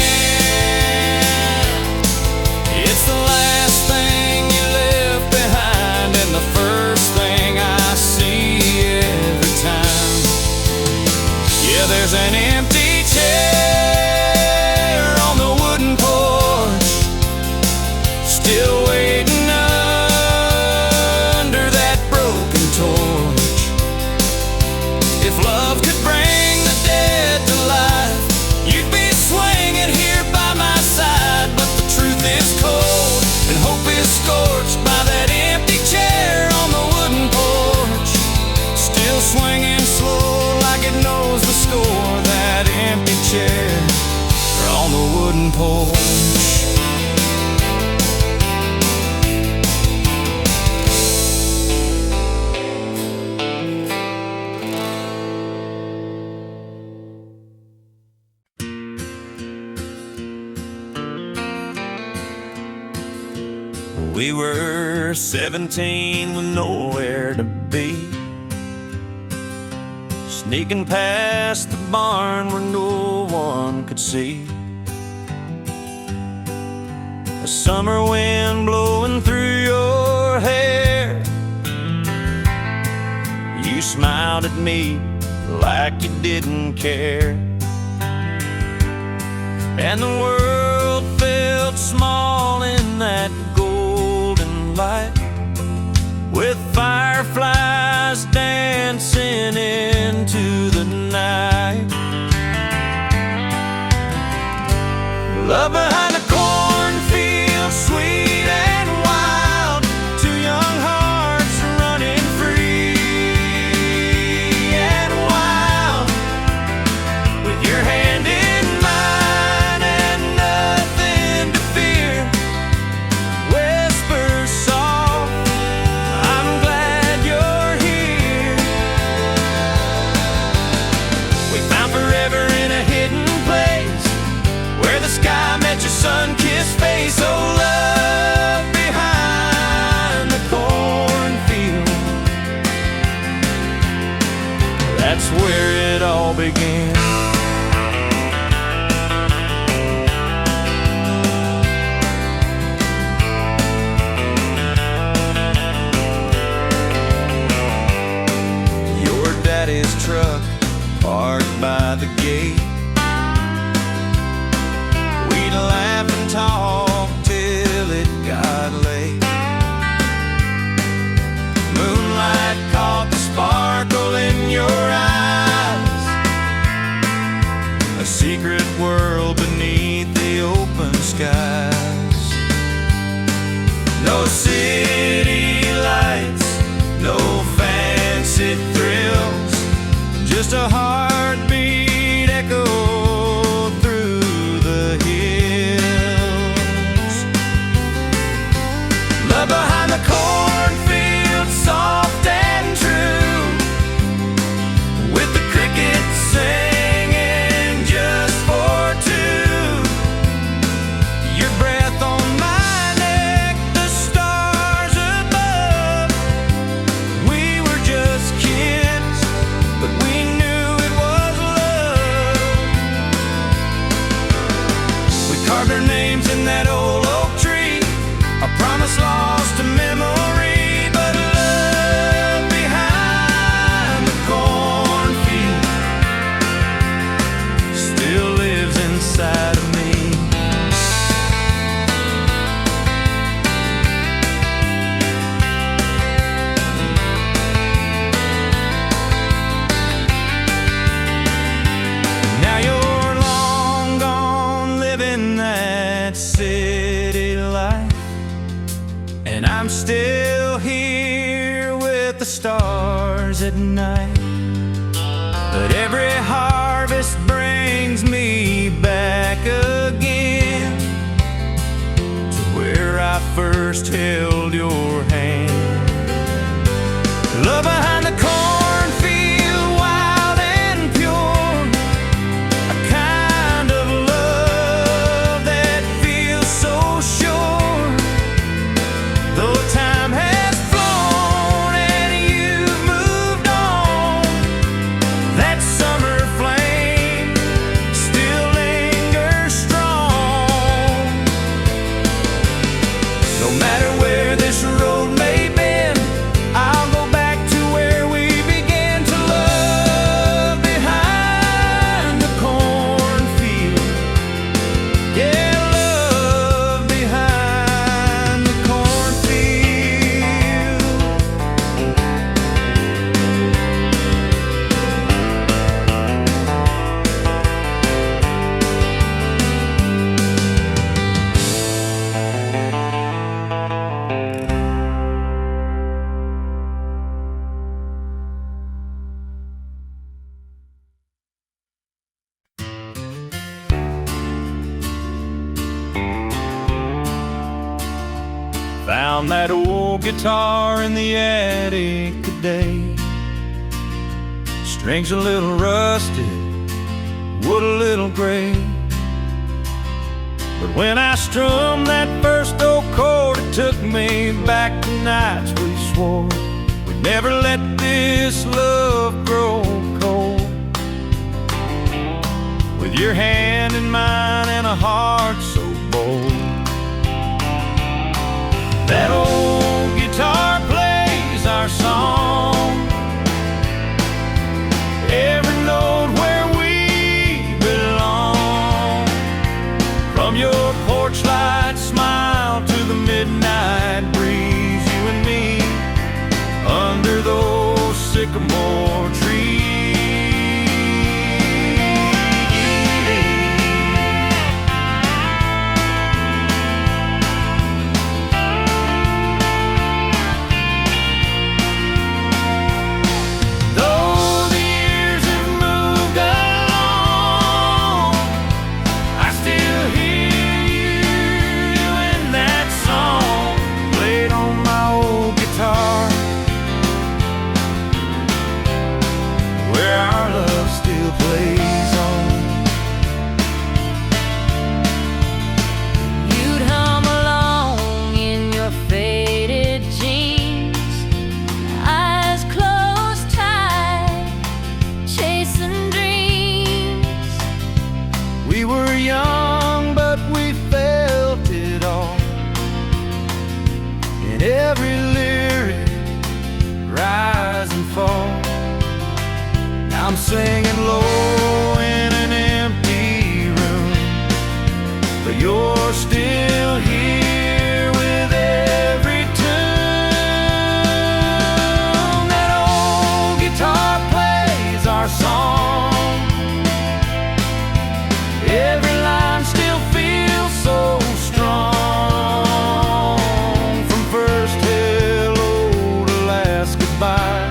Speaker 2: It's the last thing you left behind and the first thing I see every time. Yeah, there's an empty chair on the wooden porch, still waiting under that broken torch. If love could bring the dead to life, you'd be swinging here by my side. But the truth is cold and hope is scorched by that empty chair on the wooden porch, still swinging slow like it knows the score. That empty chair on the wooden porch. We were 17 with nowhere to be, sneaking past the barn where no one could see. A summer wind blowing through your hair. You smiled at me like you didn't care, and the world felt small in that golden light, with fireflies dancing into the night. Love behind a cornfield, sweet and wild, 2 young hearts running free and wild, with your hand in mine and nothing to fear. Whispers soft, I'm glad you're here. We found forever in a hidden place, where the sky met your secret world beneath the open skies. No city lights, no fancy thrills, just a heartbeat echo through the hills. Love behind the cornfield, soft and true, with the crickets singing just for two. Your breath on my neck, the stars above. We were just kids, but we knew it was love. We carved our names in that old oak tree, a promise lost to memory, but love behind the cornfield still lives inside of me. Now you're long gone living that city life, and I'm still here with the stars at night. But every harvest brings me back again to where I first held your hand. Love behind the cornfield, wild and pure, a kind of love that feels so sure. Though time has flown and you've moved on, that summer flame still lingers strong. No matter where this road may bend, I'll go back to where we began to love behind the cornfield. Yeah, love behind the cornfield. Found that old guitar in the attic today. Strings a little rusted, wood a little gray. But when I strummed that first old chord, it took me back to nights we swore we'd never let this love grow cold. With your hand in mine and a heart so bold, that old guitar plays our song, every note where we belong. From your porch light smile to the midnight breeze, you and me under those sycamore trees. Every lyric rise and fall. I'm singing low in an empty room, but you're still here with every tune. That old guitar plays our song,
Speaker 1: Every line still feels so strong. From first hello to last goodbye,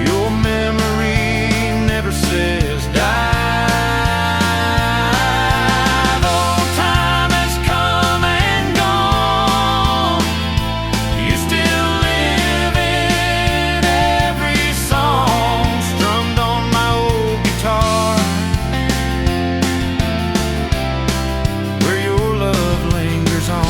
Speaker 1: your memory never says die. Though time has come and gone, you still live in every song strummed on my old guitar, where your love lingers on.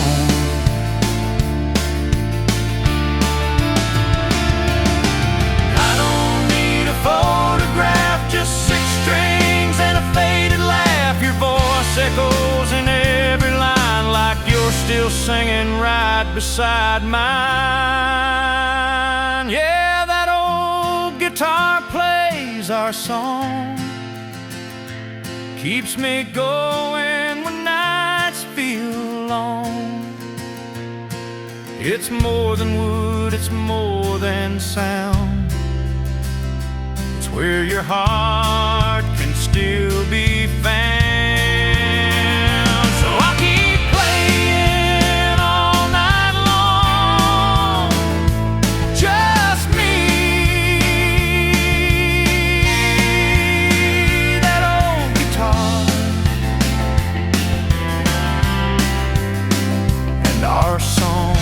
Speaker 1: I don't need a photograph, just six strings and a faded laugh. Your voice echoes in every line like you're still singing right beside mine. Yeah, that old guitar plays our song, keeps me going when nights feel long. It's more than wood, it's more than sound. It's where your heart can still be found. So I'll keep playing all night long, just me, that old guitar, and our song.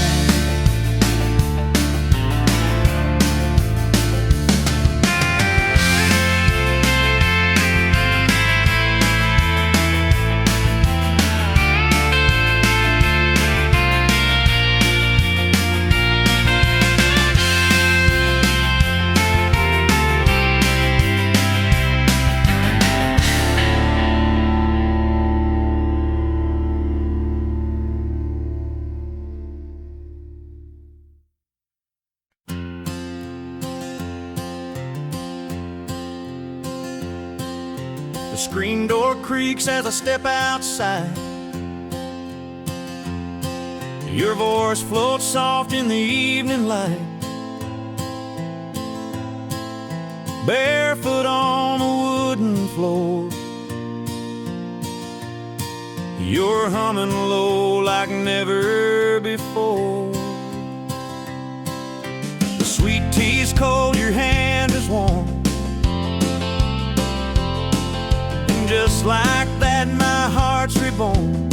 Speaker 1: The screen door creaks as I step outside. Your voice floats soft in the evening light. Barefoot on the wooden floor, you're humming low like never before. The sweet tea's cold, your hand is warm. Just like that, my heart's reborn.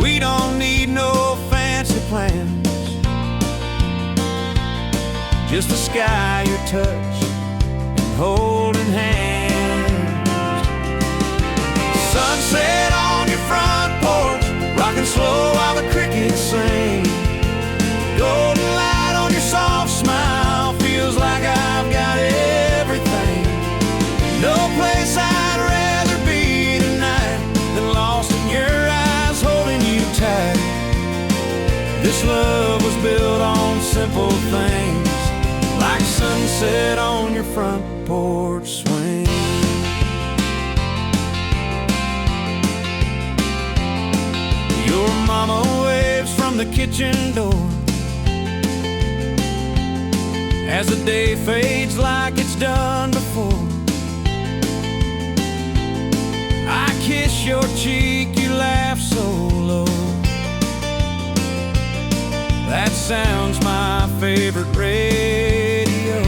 Speaker 1: We don't need no fancy plans, just the sky, your touch, and holding hands. Sunset on your front porch, rocking slow while the crickets sing. Golden light on your soft smile, feels like I've got everything. No place I'd rather be tonight than lost in your eyes, holding you tight. This love was built on simple things, like sunset on your front porch swing. Your mama waves from the kitchen door as the day fades like it's done before. I kiss your cheek, you laugh so low. That sounds my favorite radio.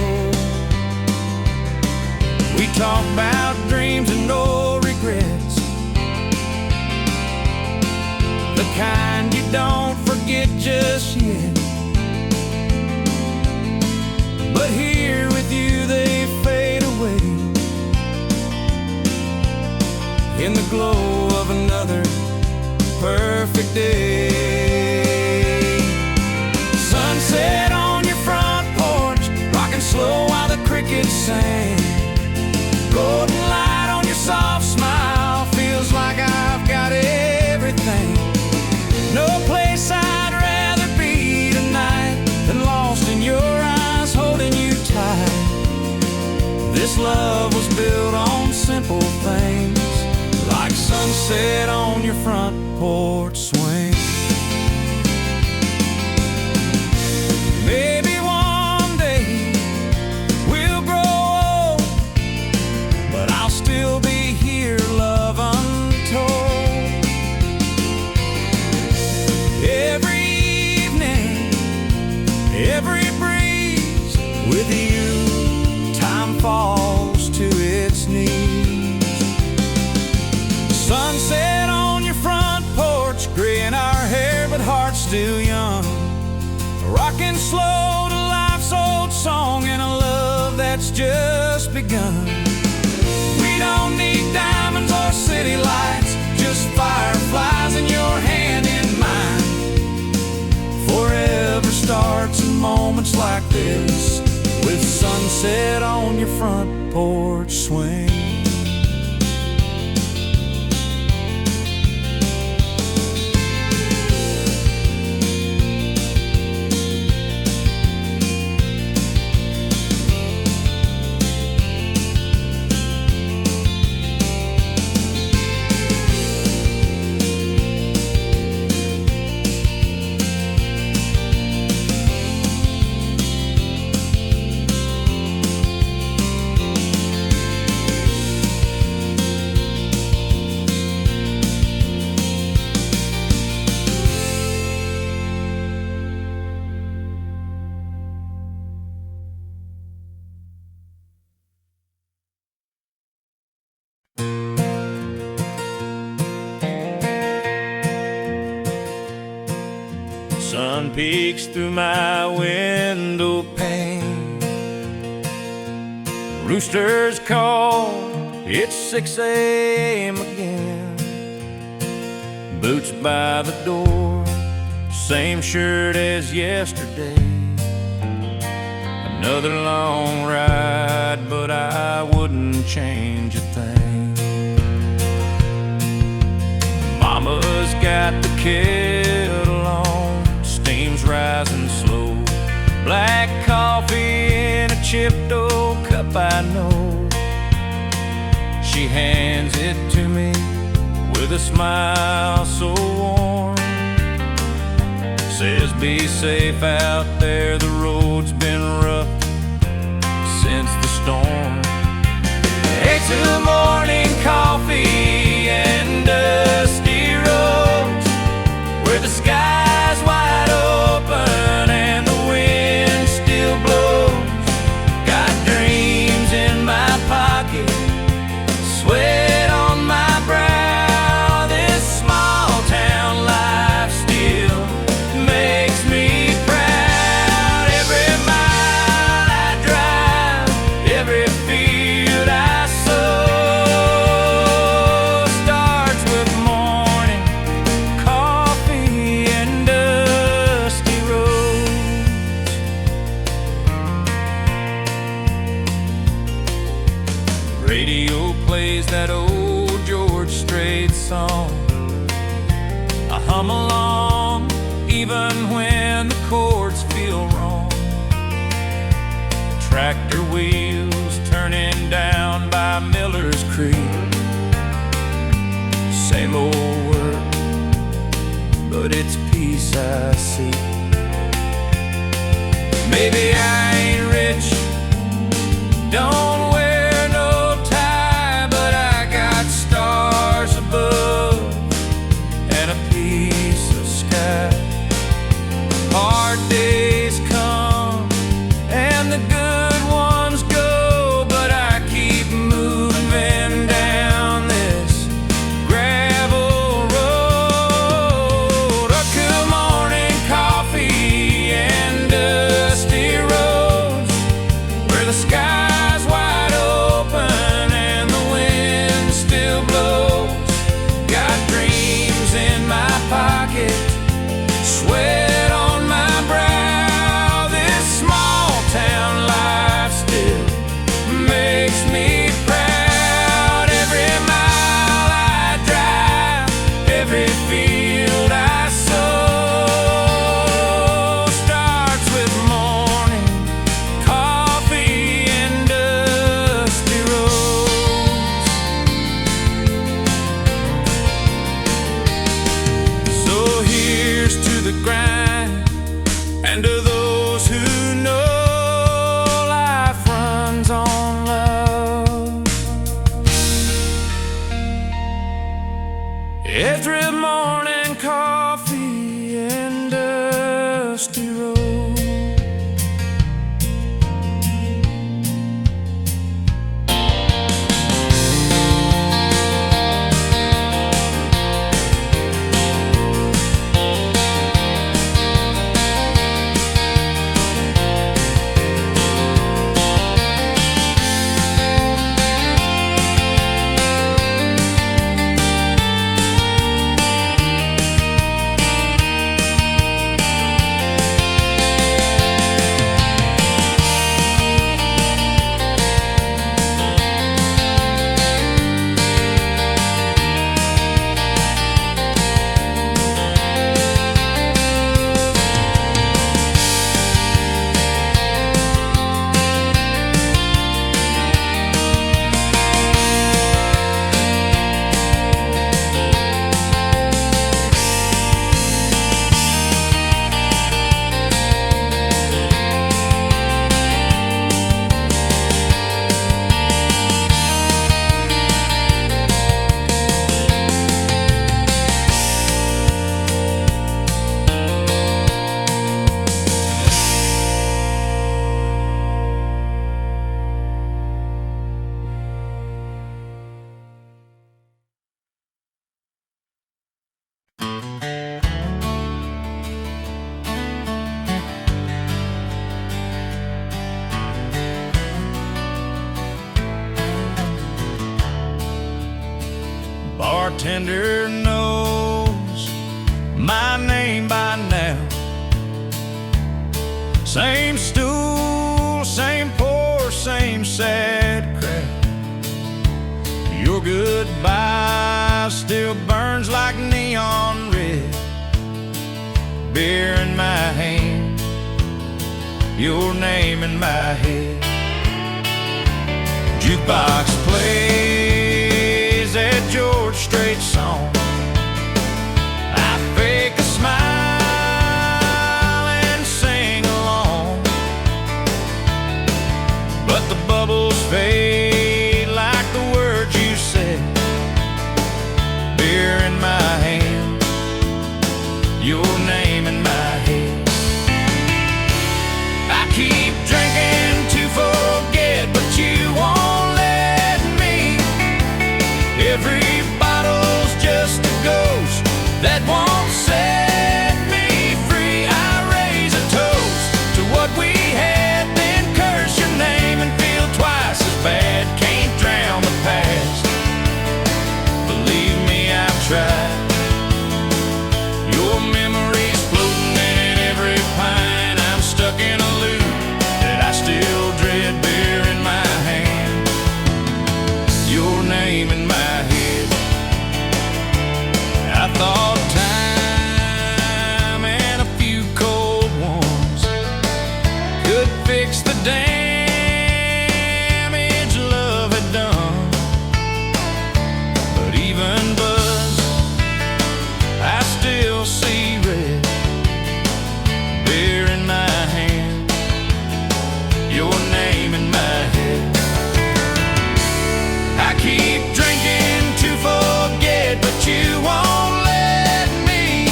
Speaker 1: We talk about dreams and no regrets, the kind you don't forget just yet. But here with you they fade away in the glow of another perfect day. Sunset on your front porch, rocking slow while the crickets sing. Golden light on your soft smile, feels like I've got everything. No place I'd rather be tonight than lost in your eyes, holding you tight. This love was built on simple things, like sunset on your front porch swing. Maybe one day we'll grow old begun. We don't need diamonds or city lights, just fireflies in your hand in mine. Forever starts in moments like this, with sunset on your front porch swing.
Speaker 3: Sun peeks through my window pane. Roosters call, it's 6 a.m. again. Boots by the door, same shirt as yesterday. Another long ride, but I wouldn't change a thing. Mama's got the kettle on, steam's rising slow. Black coffee in a chipped old cup, I know. She hands it to me with a smile so warm. Says be safe out there, the road's been rough since the storm. Hey, to morning coffee and dusty roads, where the sky's wide open and the wind still blows. Got dreams in my pocket, sweat on my brow. This small town life still makes me proud. Every mile I drive, every field I sow starts with morning coffee and dusty roads. Radio plays that old George Strait song. I hum along even when the chords feel wrong. Tractor wheels turning down by Miller's Creek. Same old work, but it's peace I seek. Maybe I ain't rich, don't wear no tie, but I got stars above and a piece of sky. Hard days come and the good ones go, but I keep moving down this gravel road. A cool morning coffee and dusty roads, where the sky's wide bartender knows my name by now. Same stool, same pour, same sad crowd. Your goodbye still burns like neon red. Beer in my hand, your name in my head. Jukebox plays that George Strait song. I fake a smile and sing along, but the bubbles fade like the words you said. Beer in my hand, your name in my head. I keep drinking to forget, but you won't let me. Every bottle's just a ghost that won't set me free. I raise a toast to what we had, then curse your name and feel twice as bad. Can't drown the past, believe me, I've tried. Your memory's floating in every pine. I'm stuck in a loop that I still dread. Beer in my hand, your name in my head. I thought time and a few cold ones could fix the damage love had done, but even buzz, I still see red. Beer in my hand, your name in my head. I keep drinking to forget, but you won't let me.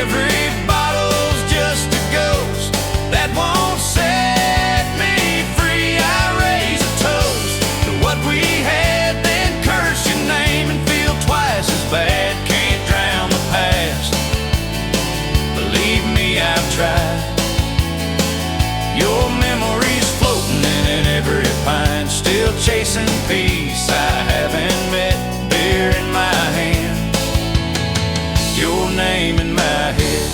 Speaker 3: Every bottle's just a ghost that won't set me free. I raise a toast to what we had, then curse your name and feel twice as bad. Can't drown the past, believe me, I've tried. Your memory's floating in every pine, still chasing peace I haven't met. Beer in my hand, your name in my head.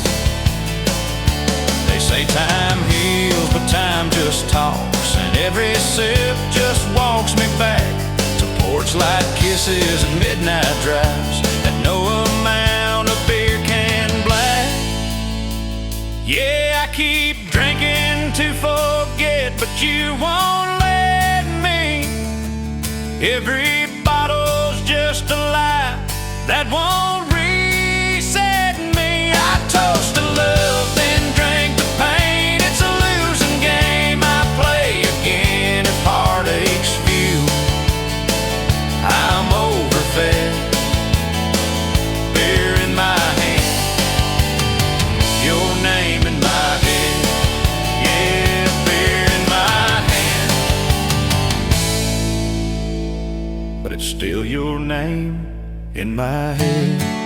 Speaker 3: They say time heals, but time just talks, and every sip just walks me back to porch light kisses and midnight drives that no amount of beer can black. Yeah, I keep drinking to forget, but you won't let me. Every bottle's just a lie that won't reset me. I toast to love, then drink the pain. It's a losing game, I play again. If heartache's fuel, I'm overfed. Beer in my hand, your name in my head. Yeah, beer in my hand, but it's still your name in my head.